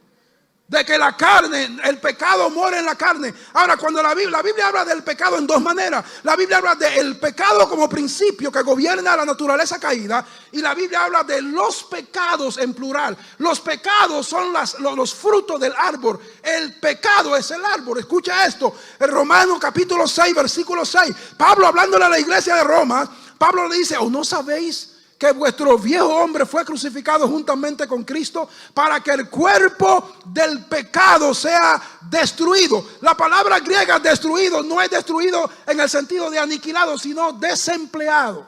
de que la carne, el pecado mora en la carne. Ahora, cuando la Biblia habla del pecado en dos maneras. La Biblia habla del pecado como principio que gobierna la naturaleza caída, y la Biblia habla de los pecados en plural. Los pecados son los frutos del árbol. El pecado es el árbol. Escucha esto, en Romanos capítulo 6, versículo 6. Pablo, hablándole a la iglesia de Roma, Pablo le dice, ¿o no sabéis que vuestro viejo hombre fue crucificado juntamente con Cristo para que el cuerpo del pecado sea destruido? La palabra griega destruido no es destruido en el sentido de aniquilado, sino desempleado.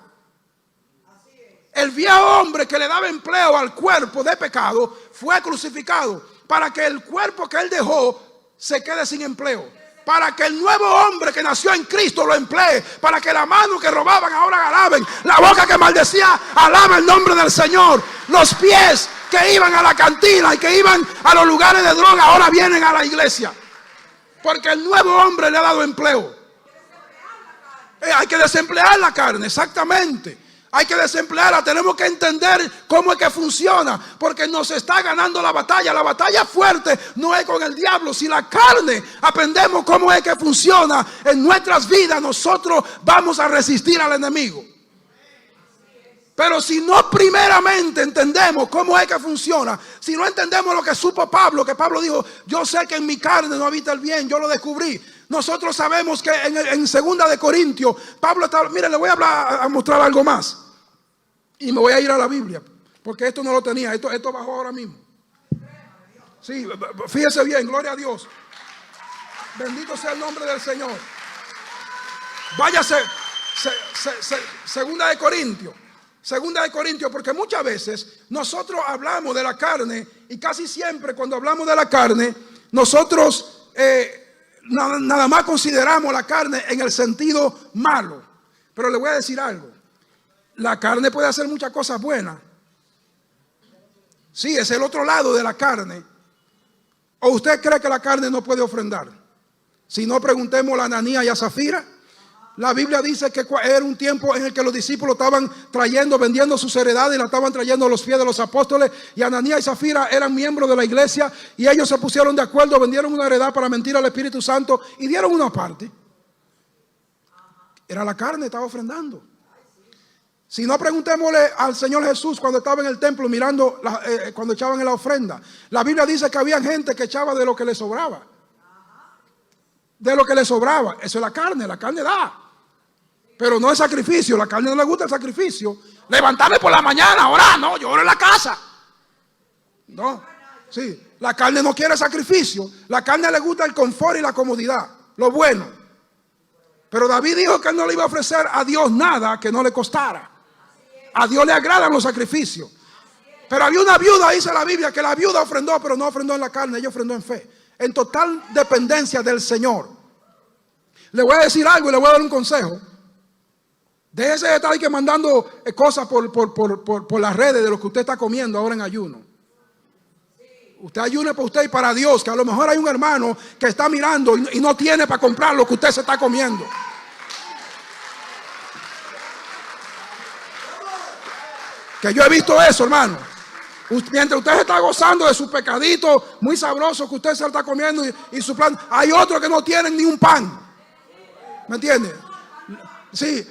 El viejo hombre que le daba empleo al cuerpo de pecado fue crucificado para que el cuerpo que él dejó se quede sin empleo. Para que el nuevo hombre que nació en Cristo lo emplee. Para que la mano que robaban ahora alaben. La boca que maldecía alaba el nombre del Señor. Los pies que iban a la cantina y que iban a los lugares de droga ahora vienen a la iglesia. Porque el nuevo hombre le ha dado empleo. Hay que desemplear la carne, exactamente. Hay que desemplearla, tenemos que entender cómo es que funciona, porque nos está ganando la batalla. La batalla fuerte no es con el diablo. Si la carne aprendemos cómo es que funciona en nuestras vidas, nosotros vamos a resistir al enemigo. Pero si no primeramente entendemos cómo es que funciona, si no entendemos lo que supo Pablo, que Pablo dijo, yo sé que en mi carne no habita el bien, yo lo descubrí. Nosotros sabemos que en 2 de Corintios, Pablo está, mire, le voy a mostrar algo más. Y me voy a ir a la Biblia, porque esto no lo tenía, esto bajó ahora mismo. Sí, fíjese bien, gloria a Dios. Bendito sea el nombre del Señor. Váyase, segunda de Corintios. Segunda de Corintios, porque muchas veces nosotros hablamos de la carne y casi siempre cuando hablamos de la carne, nosotros nada más consideramos la carne en el sentido malo. Pero le voy a decir algo. La carne puede hacer muchas cosas buenas. Sí, es el otro lado de la carne. ¿O usted cree que la carne no puede ofrendar? Si no, preguntémosle a Ananías y a Zafira. La Biblia dice que era un tiempo en el que los discípulos estaban vendiendo sus heredades y la estaban trayendo a los pies de los apóstoles. Y Ananías y Zafira eran miembros de la iglesia y ellos se pusieron de acuerdo, vendieron una heredad para mentir al Espíritu Santo y dieron una parte. Era la carne, estaba ofrendando. Si no, preguntémosle al Señor Jesús cuando estaba en el templo mirando, cuando echaban en la ofrenda. La Biblia dice que había gente que echaba de lo que le sobraba. De lo que le sobraba. Eso es la carne da. Pero no es sacrificio. La carne no le gusta el sacrificio. Levantarme por la mañana, orar, no, yo oro en la casa. No, sí, la carne no quiere sacrificio. La carne le gusta el confort y la comodidad, lo bueno. Pero David dijo que él no le iba a ofrecer a Dios nada que no le costara. A Dios le agradan los sacrificios. Pero había una viuda, dice la Biblia, que la viuda ofrendó, pero no ofrendó en la carne, ella ofrendó en fe, en total dependencia del Señor. Le voy a decir algo y le voy a dar un consejo. Déjese de estar ahí que mandando cosas por las redes de lo que usted está comiendo ahora en ayuno. Usted ayuna para usted y para Dios, que a lo mejor hay un hermano que está mirando y no tiene para comprar lo que usted se está comiendo. Que yo he visto eso, hermano. Mientras usted se está gozando de su pecadito muy sabroso que usted se está comiendo y su plan, hay otros que no tienen ni un pan. ¿Me entiende? Sí,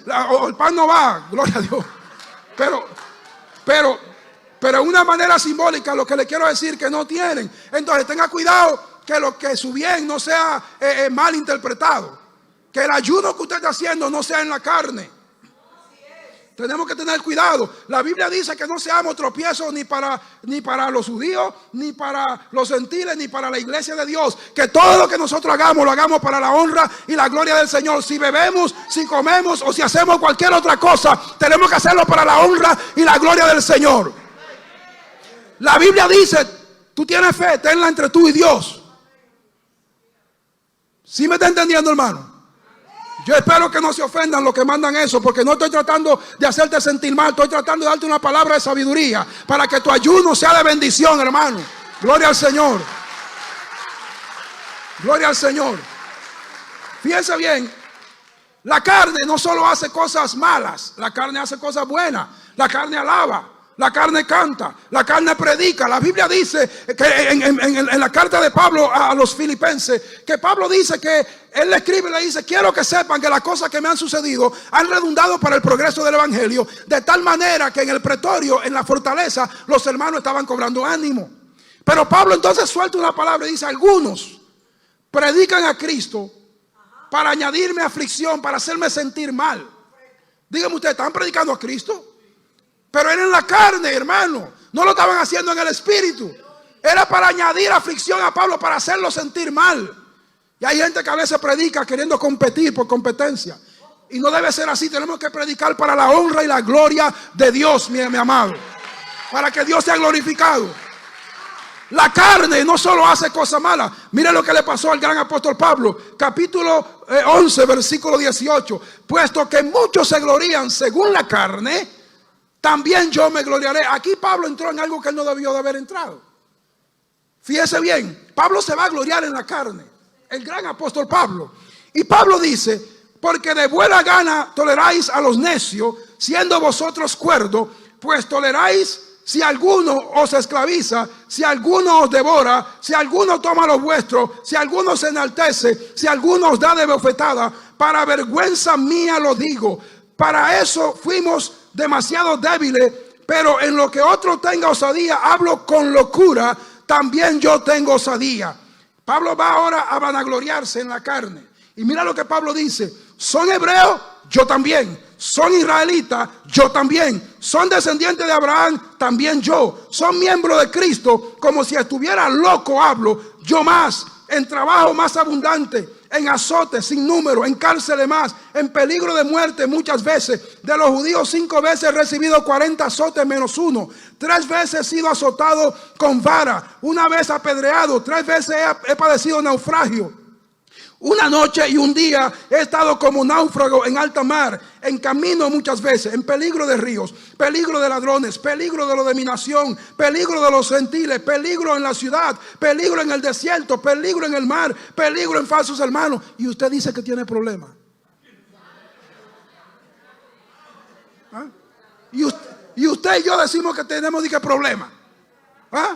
el pan no va, gloria a Dios. Pero de una manera simbólica lo que le quiero decir que no tienen. Entonces tenga cuidado que su bien no sea mal interpretado. Que el ayuno que usted está haciendo no sea en la carne. Tenemos que tener cuidado. La Biblia dice que no seamos tropiezos ni para los judíos, ni para los gentiles, ni para la iglesia de Dios. Que todo lo que nosotros hagamos, lo hagamos para la honra y la gloria del Señor. Si bebemos, si comemos o si hacemos cualquier otra cosa, tenemos que hacerlo para la honra y la gloria del Señor. La Biblia dice, tú tienes fe, tenla entre tú y Dios. ¿Sí me está entendiendo, hermano? Yo espero que no se ofendan los que mandan eso, porque no estoy tratando de hacerte sentir mal, estoy tratando de darte una palabra de sabiduría para que tu ayuno sea de bendición, hermano. Gloria al Señor. Gloria al Señor. Fíjense bien, la carne no solo hace cosas malas, la carne hace cosas buenas, la carne alaba. La carne canta, la carne predica. La Biblia dice que en la carta de Pablo a los filipenses, que Pablo dice que él le escribe y le dice: quiero que sepan que las cosas que me han sucedido han redundado para el progreso del evangelio, de tal manera que en el pretorio, en la fortaleza, los hermanos estaban cobrando ánimo. Pero Pablo entonces suelta una palabra y dice: algunos predican a Cristo para añadirme aflicción, para hacerme sentir mal. Díganme ustedes, ¿están predicando a Cristo? Pero era en la carne, hermano. No lo estaban haciendo en el espíritu. Era para añadir aflicción a Pablo, para hacerlo sentir mal. Y hay gente que a veces predica queriendo competir por competencia. Y no debe ser así. Tenemos que predicar para la honra y la gloria de Dios, mi amado. Para que Dios sea glorificado. La carne no solo hace cosas malas. Mire lo que le pasó al gran apóstol Pablo. Capítulo 11, versículo 18. Puesto que muchos se glorían según la carne, también yo me gloriaré. Aquí Pablo entró en algo que él no debió de haber entrado. Fíjese bien, Pablo se va a gloriar en la carne. El gran apóstol Pablo. Y Pablo dice: porque de buena gana toleráis a los necios, siendo vosotros cuerdos, pues toleráis si alguno os esclaviza, si alguno os devora, si alguno toma lo vuestro, si alguno se enaltece, si alguno os da de bofetada. Para vergüenza mía lo digo. Para eso fuimos demasiado débiles, pero en lo que otro tenga osadía, hablo con locura, también yo tengo osadía. Pablo va ahora a vanagloriarse en la carne. Y mira lo que Pablo dice: son hebreos, yo también. Son israelitas, yo también. Son descendientes de Abraham, también yo. Son miembros de Cristo, como si estuviera loco hablo, yo más. En trabajo más abundante, en azotes sin número, en cárceles más, en peligro de muerte muchas veces. De los judíos 5 veces he recibido 40 azotes menos 1. 3 veces he sido azotado con vara, 1 vez apedreado, 3 veces he padecido naufragio. 1 noche y 1 día he estado como náufrago en alta mar, en camino muchas veces, en peligro de ríos, peligro de ladrones, peligro de lo de mi nación, peligro de los gentiles, peligro en la ciudad, peligro en el desierto, peligro en el mar, peligro en falsos hermanos. Y usted dice que tiene problemas. ¿Ah? Y usted y yo decimos que tenemos problemas. ¿Ah?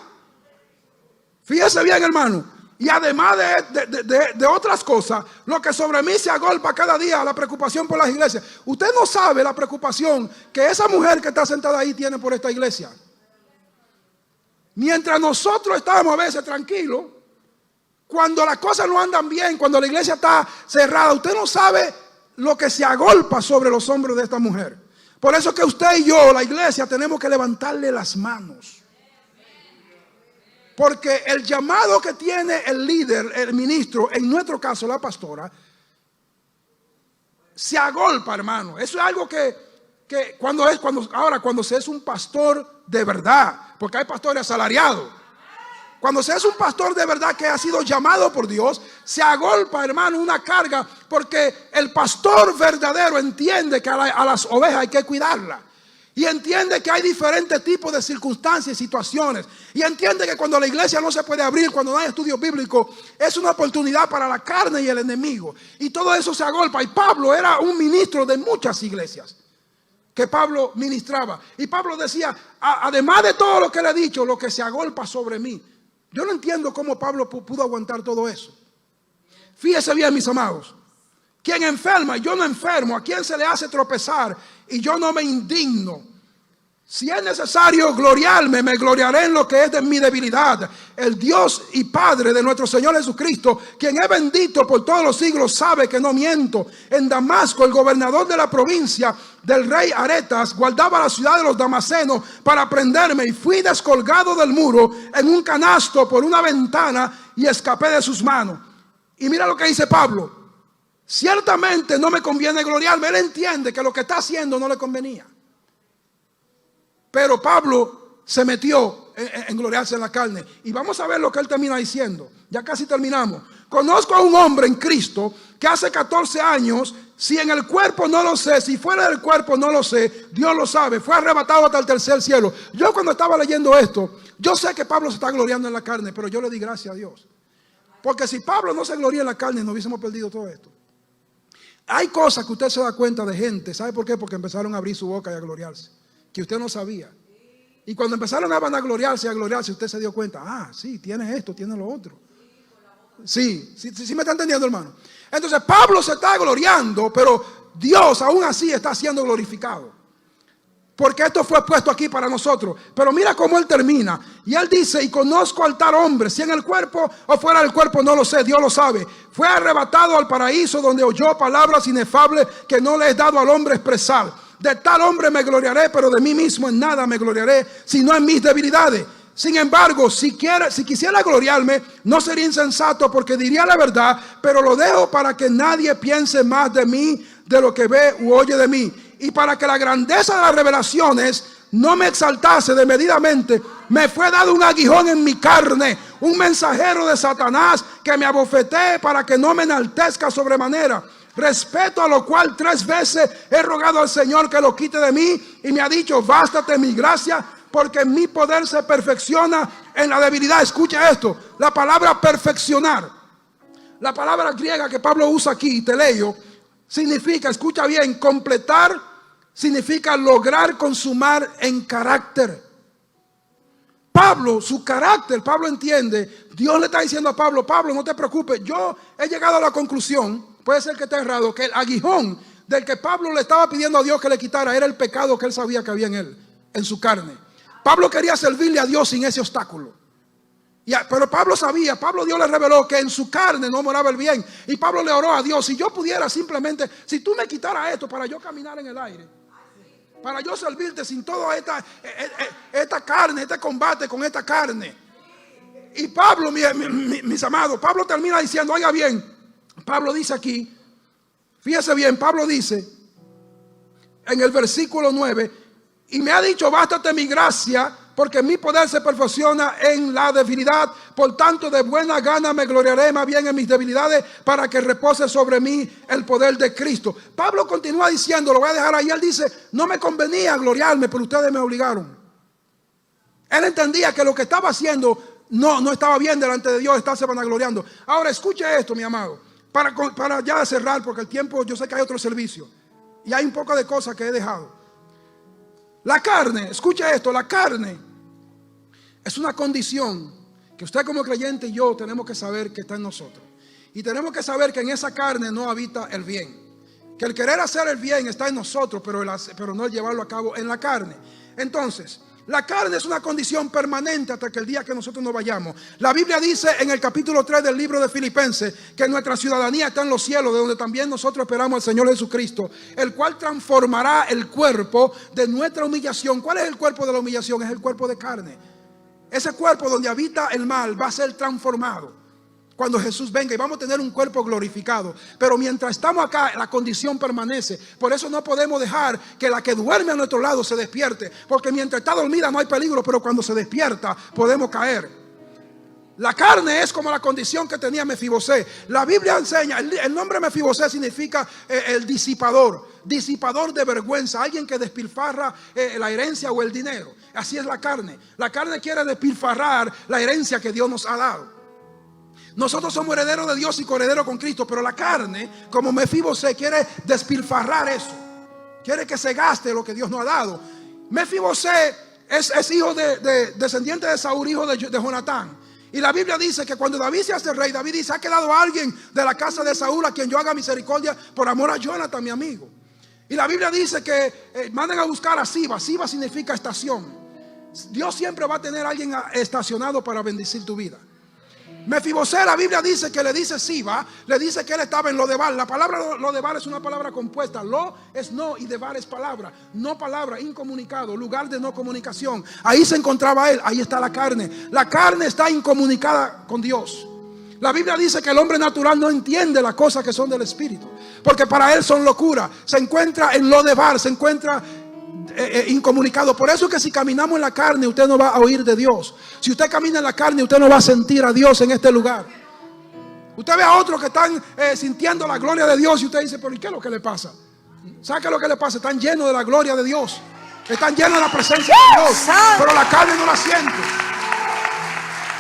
Fíjese bien, hermano. Y además de otras cosas, lo que sobre mí se agolpa cada día, la preocupación por las iglesias. Usted no sabe la preocupación que esa mujer que está sentada ahí tiene por esta iglesia. Mientras nosotros estamos a veces tranquilos, cuando las cosas no andan bien, cuando la iglesia está cerrada, usted no sabe lo que se agolpa sobre los hombros de esta mujer. Por eso que usted y yo, la iglesia, tenemos que levantarle las manos. Porque el llamado que tiene el líder, el ministro, en nuestro caso la pastora, se agolpa, hermano. Eso es algo que cuando se es un pastor de verdad, porque hay pastores asalariados. Cuando se es un pastor de verdad que ha sido llamado por Dios, se agolpa, hermano, una carga, porque el pastor verdadero entiende que a las ovejas hay que cuidarlas. Y entiende que hay diferentes tipos de circunstancias y situaciones. Y entiende que cuando la iglesia no se puede abrir, cuando no hay estudio bíblico, es una oportunidad para la carne y el enemigo. Y todo eso se agolpa. Y Pablo era un ministro de muchas iglesias que Pablo ministraba. Y Pablo decía, además de todo lo que le he dicho, lo que se agolpa sobre mí. Yo no entiendo cómo Pablo pudo aguantar todo eso. Fíjese bien, mis amados. Quien enferma, yo no enfermo. A quien se le hace tropezar y yo no me indigno. Si es necesario gloriarme, me gloriaré en lo que es de mi debilidad. El Dios y Padre de nuestro Señor Jesucristo, quien es bendito por todos los siglos, sabe que no miento. En Damasco, el gobernador de la provincia del rey Aretas guardaba la ciudad de los damasenos para prenderme, y fui descolgado del muro en un canasto por una ventana y escapé de sus manos. Y mira lo que dice Pablo. Ciertamente no me conviene gloriarme. Él entiende que lo que está haciendo no le convenía. Pero Pablo se metió en gloriarse en la carne. Y vamos a ver lo que él termina diciendo. Ya casi terminamos. Conozco a un hombre en Cristo que hace 14 años, si en el cuerpo no lo sé, si fuera del cuerpo no lo sé, Dios lo sabe, fue arrebatado hasta el tercer cielo. Yo cuando estaba leyendo esto, yo sé que Pablo se está gloriando en la carne, pero yo le di gracias a Dios. Porque si Pablo no se gloria en la carne, no hubiésemos perdido todo esto. Hay cosas que usted se da cuenta de gente. ¿Sabe por qué? Porque empezaron a abrir su boca y a gloriarse, que usted no sabía. Y cuando empezaron a vanagloriarse y a gloriarse, usted se dio cuenta. Ah, sí, tiene esto, tiene lo otro. Sí me está entendiendo, hermano. Entonces Pablo se está gloriando, pero Dios aún así está siendo glorificado. Porque esto fue puesto aquí para nosotros. Pero mira cómo él termina. Y él dice, y conozco al tal hombre, si en el cuerpo o fuera del cuerpo no lo sé, Dios lo sabe. Fue arrebatado al paraíso donde oyó palabras inefables que no le he dado al hombre expresar. De tal hombre me gloriaré, pero de mí mismo en nada me gloriaré, sino en mis debilidades. Sin embargo, si quisiera gloriarme, no sería insensato, porque diría la verdad, pero lo dejo para que nadie piense más de mí de lo que ve u oye de mí. Y para que la grandeza de las revelaciones no me exaltase desmedidamente, me fue dado un aguijón en mi carne, un mensajero de Satanás que me abofetee para que no me enaltezca sobremanera. Respeto a lo cual 3 veces he rogado al Señor que lo quite de mí, y me ha dicho, bástate mi gracia, porque mi poder se perfecciona en la debilidad. Escucha esto, la palabra perfeccionar, la palabra griega que Pablo usa aquí, teleo, significa, escucha bien, completar, significa lograr consumar en carácter. Pablo, su carácter, Pablo entiende, Dios le está diciendo a Pablo, Pablo, no te preocupes, yo he llegado a la conclusión, puede ser que esté errado, que el aguijón del que Pablo le estaba pidiendo a Dios que le quitara era el pecado que él sabía que había en él, en su carne. Pablo quería servirle a Dios sin ese obstáculo. Pero Pablo sabía, Dios le reveló que en su carne no moraba el bien. Y Pablo le oró a Dios, si yo pudiera simplemente, si tú me quitaras esto para yo caminar en el aire, para yo servirte sin toda esta carne, este combate con esta carne. Y Pablo, mis amados, Pablo termina diciendo, oiga bien, Pablo dice aquí, fíjese bien, Pablo dice en el versículo 9, y me ha dicho, bástate mi gracia, porque mi poder se perfecciona en la debilidad. Por tanto, de buena gana me gloriaré más bien en mis debilidades, para que repose sobre mí el poder de Cristo. Pablo continúa diciendo, lo voy a dejar ahí, él dice, no me convenía gloriarme, pero ustedes me obligaron. Él entendía que lo que estaba haciendo no estaba bien delante de Dios, estarse vanagloriando. Ahora escuche esto, mi amado, para ya cerrar, porque el tiempo, yo sé que hay otro servicio y hay un poco de cosas que he dejado. La carne, escuche esto, la carne es una condición que usted como creyente y yo tenemos que saber que está en nosotros. Y tenemos que saber que en esa carne no habita el bien. Que el querer hacer el bien está en nosotros, pero no el llevarlo a cabo en la carne. Entonces, la carne es una condición permanente hasta que el día que nosotros nos vayamos. La Biblia dice en el capítulo 3 del libro de Filipenses que nuestra ciudadanía está en los cielos, de donde también nosotros esperamos al Señor Jesucristo, el cual transformará el cuerpo de nuestra humillación. ¿Cuál es el cuerpo de la humillación? Es el cuerpo de carne. Ese cuerpo donde habita el mal va a ser transformado cuando Jesús venga, y vamos a tener un cuerpo glorificado. Pero mientras estamos acá, la condición permanece. Por eso no podemos dejar que la que duerme a nuestro lado se despierte, porque mientras está dormida no hay peligro, pero cuando se despierta podemos caer. La carne es como la condición que tenía Mefibosé. La Biblia enseña, el nombre Mefibosé significa el disipador de vergüenza, alguien que despilfarra la herencia o el dinero. Así es la carne. La carne quiere despilfarrar la herencia que Dios nos ha dado. Nosotros somos herederos de Dios y coherederos con Cristo, pero la carne, como Mefibosé, quiere despilfarrar eso. Quiere que se gaste lo que Dios nos ha dado. Mefibosé es hijo descendiente de Saúl, hijo de Jonatán. Y la Biblia dice que cuando David se hace rey, David dice, ha quedado alguien de la casa de Saúl a quien yo haga misericordia por amor a Jonathan, mi amigo. Y la Biblia dice que manden a buscar a Siba. Siba significa estación. Dios siempre va a tener a alguien estacionado para bendecir tu vida. Mefibosé, la Biblia dice que le dice Siba, le dice que él estaba en Lodebar. La palabra Lodebar es una palabra compuesta. Lo es no y Debar es palabra. No palabra, incomunicado, lugar de no comunicación. Ahí se encontraba él, ahí está la carne. La carne está incomunicada con Dios. La Biblia dice que el hombre natural no entiende las cosas que son del Espíritu, porque para él son locura. Se encuentra en Lodebar, se encuentra incomunicado. Por eso es que si caminamos en la carne, usted no va a oír de Dios. Si usted camina en la carne, usted no va a sentir a Dios en este lugar. Usted ve a otros que están sintiendo la gloria de Dios y usted dice, pero ¿y qué es lo que le pasa? ¿Sabe qué es lo que le pasa? Están llenos de la gloria de Dios, están llenos de la presencia de Dios, pero la carne no la siente.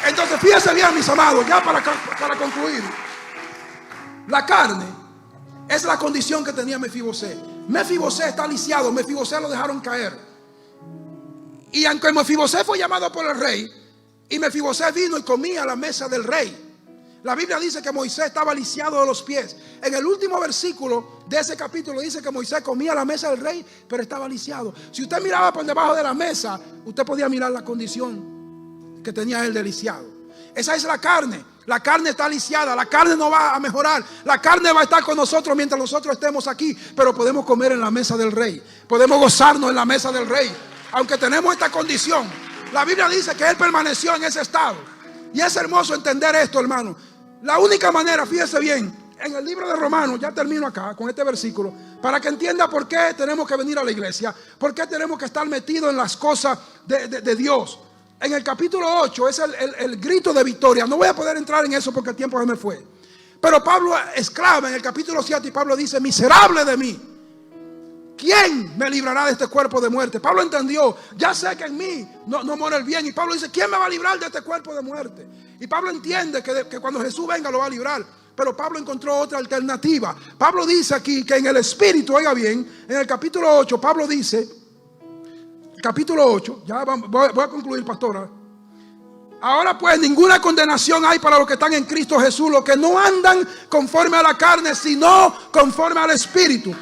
Entonces fíjense bien, mis amados, ya para concluir. La carne es la condición que tenía Mefibosé. Mefibosé está lisiado, Mefibosé lo dejaron caer. Y aunque Mefibosé fue llamado por el rey, y Mefibosé vino y comía a la mesa del rey, la Biblia dice que Moisés estaba lisiado de los pies. En el último versículo de ese capítulo dice que Moisés comía a la mesa del rey, pero estaba lisiado. Si usted miraba por debajo de la mesa, usted podía mirar la condición que tenía él de lisiado. Esa es la carne. La carne está lisiada, la carne no va a mejorar. La carne va a estar con nosotros mientras nosotros estemos aquí, pero podemos comer en la mesa del rey, podemos gozarnos en la mesa del rey, aunque tenemos esta condición. La Biblia dice que él permaneció en ese estado. Y es hermoso entender esto, hermano. La única manera, fíjese bien, en el libro de Romanos, ya termino acá con este versículo, para que entienda por qué tenemos que venir a la iglesia, por qué tenemos que estar metidos en las cosas de Dios. En el capítulo 8 es el grito de victoria. No voy a poder entrar en eso porque el tiempo se me fue. Pero Pablo exclama en el capítulo 7 y Pablo dice, miserable de mí, ¿quién me librará de este cuerpo de muerte? Pablo entendió, ya sé que en mí no mora el bien. Y Pablo dice, ¿quién me va a librar de este cuerpo de muerte? Y Pablo entiende que cuando Jesús venga lo va a librar. Pero Pablo encontró otra alternativa. Pablo dice aquí que en el Espíritu, oiga bien, en el capítulo 8 Pablo dice, capítulo 8, ya voy a concluir, pastora. Ahora pues ninguna condenación hay para los que están en Cristo Jesús, los que no andan conforme a la carne, sino conforme al Espíritu.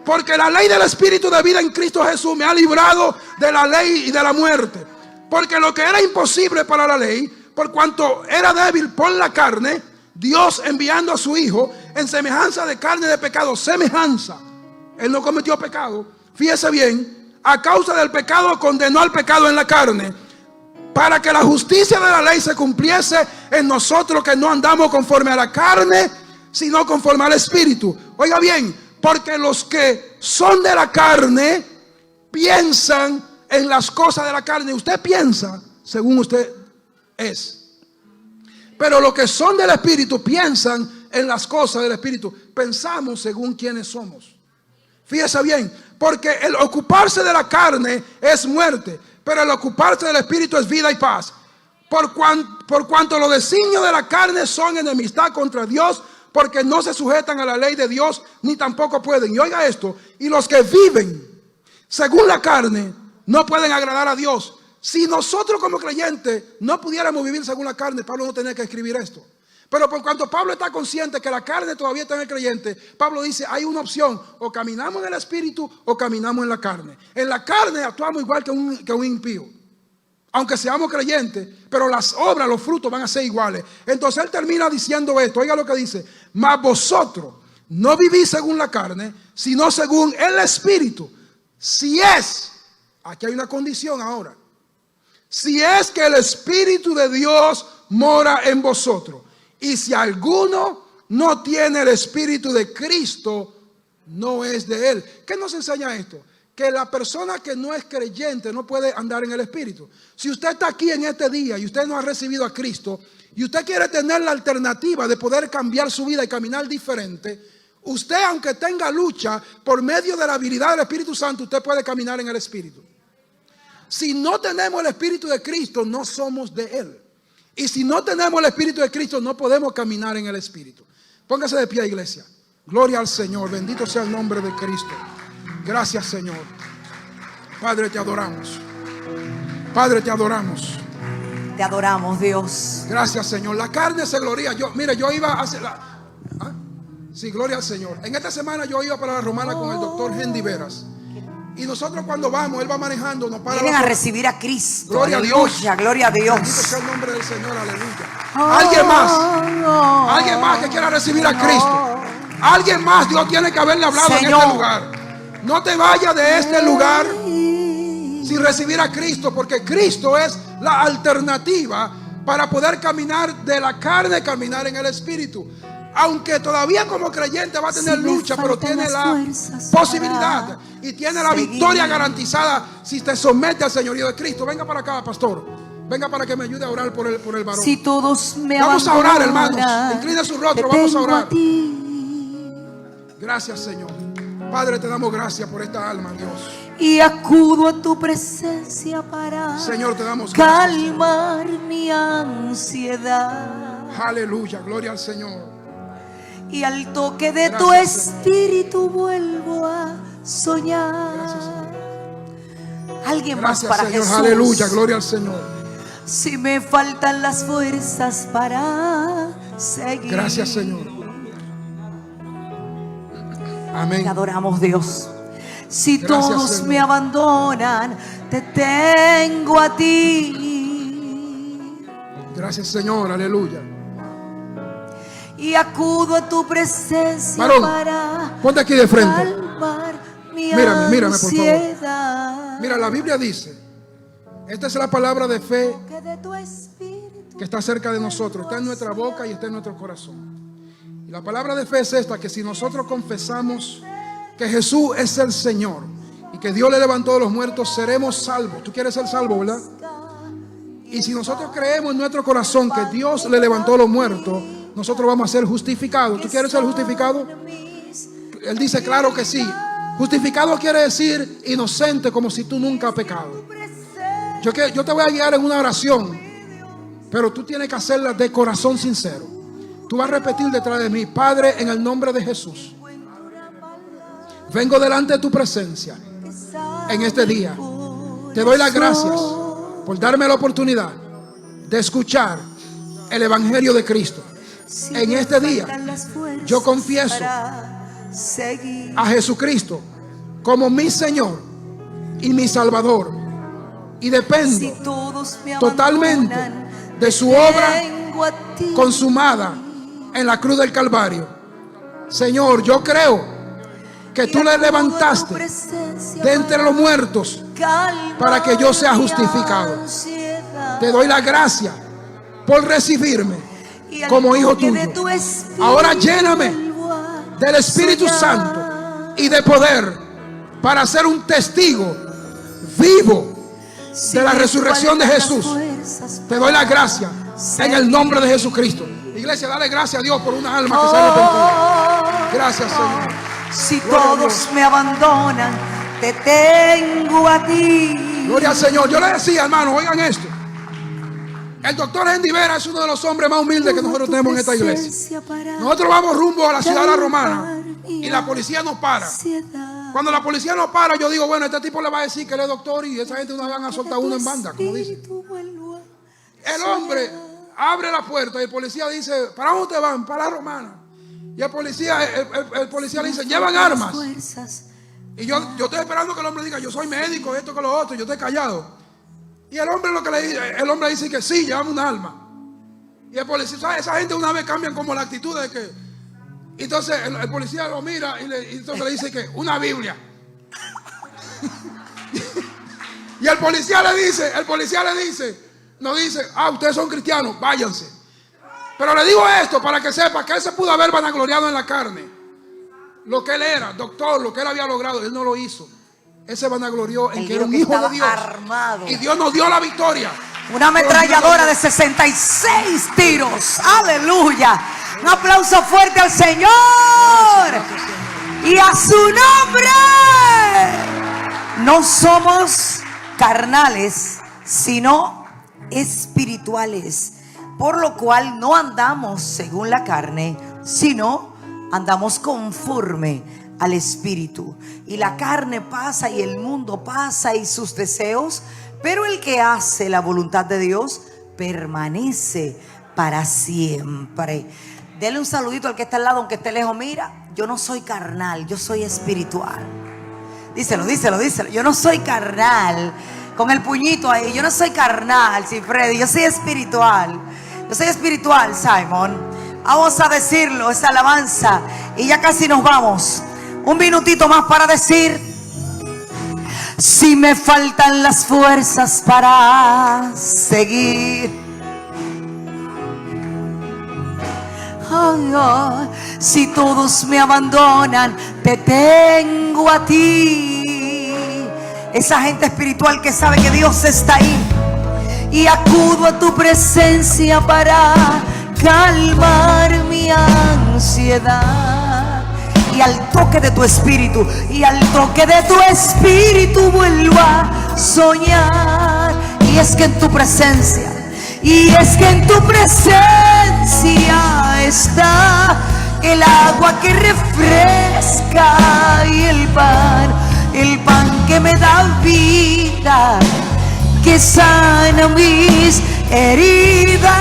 Porque la ley del Espíritu de vida en Cristo Jesús me ha librado de la ley y de la muerte. Porque lo que era imposible para la ley, por cuanto era débil por la carne, Dios enviando a su Hijo en semejanza de carne de pecado, semejanza, Él no cometió pecado, fíjese bien, a causa del pecado condenó al pecado en la carne, para que la justicia de la ley se cumpliese en nosotros que no andamos conforme a la carne, sino conforme al Espíritu. Oiga bien, porque los que son de la carne piensan en las cosas de la carne. Usted piensa según usted es. Pero los que son del Espíritu piensan en las cosas del Espíritu. Pensamos según quienes somos. Fíjese bien, porque el ocuparse de la carne es muerte, pero el ocuparse del Espíritu es vida y paz. Por cuanto los designios de la carne son enemistad contra Dios, porque no se sujetan a la ley de Dios, ni tampoco pueden. Y oiga esto, y los que viven según la carne no pueden agradar a Dios. Si nosotros como creyentes no pudiéramos vivir según la carne, Pablo no tenía que escribir esto. Pero por cuanto Pablo está consciente que la carne todavía está en el creyente, Pablo dice, hay una opción: o caminamos en el Espíritu o caminamos en la carne. En la carne actuamos igual que un impío, aunque seamos creyentes, pero las obras, los frutos van a ser iguales. Entonces él termina diciendo esto, oiga lo que dice: mas vosotros no vivís según la carne, sino según el Espíritu. Si es, aquí hay una condición ahora, si es que el Espíritu de Dios mora en vosotros. Y si alguno no tiene el Espíritu de Cristo, no es de él. ¿Qué nos enseña esto? Que la persona que no es creyente no puede andar en el Espíritu. Si usted está aquí en este día y usted no ha recibido a Cristo, y usted quiere tener la alternativa de poder cambiar su vida y caminar diferente, usted, aunque tenga lucha, por medio de la habilidad del Espíritu Santo, usted puede caminar en el Espíritu. Si no tenemos el Espíritu de Cristo, no somos de él. Y si no tenemos el Espíritu de Cristo, no podemos caminar en el Espíritu. Póngase de pie, iglesia. Gloria al Señor. Bendito sea el nombre de Cristo. Gracias, Señor. Padre, te adoramos. Padre, te adoramos. Te adoramos, Dios. Gracias, Señor. La carne se gloria. Yo iba a hacer Sí, gloria al Señor. En esta semana yo iba para la Romana con el doctor Hendy Veras. Y nosotros cuando vamos, él va manejando, nos para. Vienen a recibir a Cristo. Gloria aleluya, a Dios. Gloria a Dios. Bendito sea el nombre del Señor, aleluya. Alguien más que quiera recibir a Cristo. Alguien más, Dios tiene que haberle hablado Señor. en este lugar. No te vayas de este lugar sin recibir a Cristo, porque Cristo es la alternativa para poder caminar de la carne, caminar en el Espíritu. Aunque todavía como creyente va a tener lucha, pero tiene la posibilidad y tiene la victoria garantizada si te somete al señorío de Cristo. Venga para acá, pastor. Venga para que me ayude a orar por el varón. Si todos me vamos a orar, hermanos. abandonan, Incline su rostro, te vamos a tengo orar. ti. Gracias, Señor. Padre, te damos gracias por esta alma, Dios. Y acudo a tu presencia para, Señor, te damos gracias, calmar mi ansiedad. Aleluya, gloria al Señor. Y al toque de Gracias, tu Señor. espíritu vuelvo a soñar. Gracias, Señor. Alguien Gracias, más para Señor. Jesús. Aleluya, gloria al Señor. Si me faltan las fuerzas para seguir. Gracias, Señor. Amén. Te adoramos, Dios. Si Gracias, todos Señor. me abandonan, te tengo a ti. Gracias, Señor. Aleluya. Y acudo a tu presencia Varón, para ponte aquí de frente. calmar mi Mírame, por favor. ansiedad. Mira, la Biblia dice, esta es la palabra de fe Que de tu espíritu que está cerca de nosotros, está en nuestra boca y está en nuestro corazón. Y la palabra de fe es esta, que si nosotros confesamos que Jesús es el Señor y que Dios le levantó de los muertos, seremos salvos. Tú quieres ser salvo, ¿verdad? Y si nosotros creemos en nuestro corazón que Dios le levantó de los muertos, nosotros vamos a ser justificados. ¿Tú quieres ser justificado? Él dice, claro que sí. Justificado quiere decir inocente, como si tú nunca has pecado. Yo te voy a guiar en una oración, pero tú tienes que hacerla de corazón sincero. Tú vas a repetir detrás de mí: Padre, en el nombre de Jesús, vengo delante de tu presencia en este día. Te doy las gracias por darme la oportunidad de escuchar el Evangelio de Cristo. En este día yo confieso a Jesucristo como mi Señor y mi Salvador, y dependo totalmente de su obra consumada en la cruz del Calvario. Señor, yo creo que tú le levantaste de entre los muertos para que yo sea justificado. Te doy la gracia por recibirme como hijo tuyo. Ahora lléname del Espíritu Santo y de poder para ser un testigo vivo de la resurrección de Jesús. Te doy las gracias en el nombre de Jesucristo. Iglesia, dale gracias a Dios por una alma que se ha arrepentido. Gracias, Señor. Si todos me abandonan, te tengo a ti. Gloria al Señor. Yo le decía, hermano, oigan esto. El doctor Henry Vera es uno de los hombres más humildes que nosotros tenemos en esta iglesia. Nosotros vamos rumbo a la ciudad de La Romana y la policía nos para. Cuando la policía nos para, yo digo, bueno, este tipo le va a decir que él es doctor y esa gente nos van a soltar uno en banda, como dice. El hombre abre la puerta y el policía dice, ¿para dónde ustedes van? Para La Romana. Y el policía le dice, ¿llevan armas? Y yo estoy esperando que el hombre diga, yo soy médico, esto que lo otro, yo estoy callado. Y el hombre el hombre dice que sí, llevamos un arma. Y el policía, ¿sabes? Esa gente una vez cambian como la actitud de que. Entonces el policía lo mira y entonces le dice que una Biblia. Y el policía le dice, nos dice, ustedes son cristianos, váyanse. Pero le digo esto para que sepa que él se pudo haber vanagloriado en la carne. Lo que él era, doctor, lo que él había logrado, él no lo hizo. Él se vanaglorió en que era un hijo de Dios. Armado. Y Dios nos dio la victoria. Una ametralladora de 66 tiros. Aleluya. Un aplauso fuerte al Señor. Y a su nombre. No somos carnales, sino espirituales. Por lo cual no andamos según la carne, sino andamos conforme al Espíritu. Y la carne pasa y el mundo pasa y sus deseos, pero el que hace la voluntad de Dios permanece para siempre. Dele un saludito al que está al lado, aunque esté lejos. Mira, yo no soy carnal, yo soy espiritual. Díselo. Yo no soy carnal. Con el puñito ahí, yo no soy carnal, sí, Freddy, yo soy espiritual. Yo soy espiritual, Simon. Vamos a decirlo, esa alabanza. Y ya casi nos vamos. Un minutito más para decir: si me faltan las fuerzas para seguir, si todos me abandonan, te tengo a ti. Esa gente espiritual que sabe que Dios está ahí. Y acudo a tu presencia para calmar mi ansiedad. Y al toque de tu espíritu, vuelvo a soñar. Y es que en tu presencia, está el agua que refresca y el pan que me da vida, que sana mis heridas.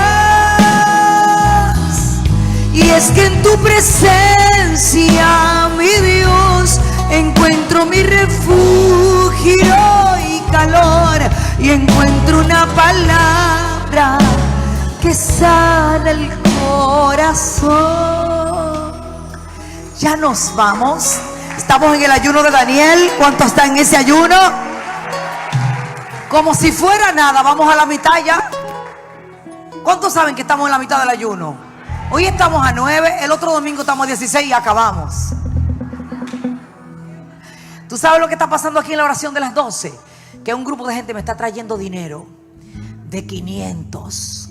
Y es que en tu presencia, mi Dios, encuentro mi refugio y calor, y encuentro una palabra que sana el corazón. Ya nos vamos. Estamos en el ayuno de Daniel. ¿Cuántos están en ese ayuno? Como si fuera nada, vamos a la mitad ya. ¿Cuántos saben que estamos en la mitad del ayuno? Hoy estamos a 9, el otro domingo estamos a 16 y acabamos. ¿Tú sabes lo que está pasando aquí en la oración de las 12? Que un grupo de gente me está trayendo dinero de 500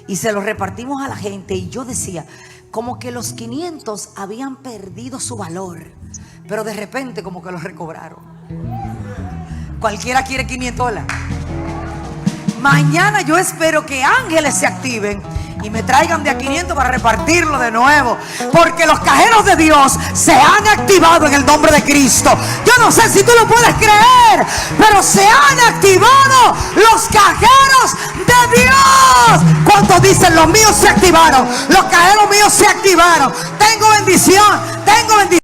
y se los repartimos a la gente. Y yo decía, como que los 500 habían perdido su valor, pero de repente como que los recobraron. Cualquiera quiere 500 dólares. Mañana yo espero que ángeles se activen y me traigan de a 500 para repartirlo de nuevo, porque los cajeros de Dios se han activado en el nombre de Cristo. Yo no sé si tú lo puedes creer, pero se han activado los cajeros de Dios. ¿Cuántos dicen los míos se activaron? Los cajeros míos se activaron. Tengo bendición, tengo bendición.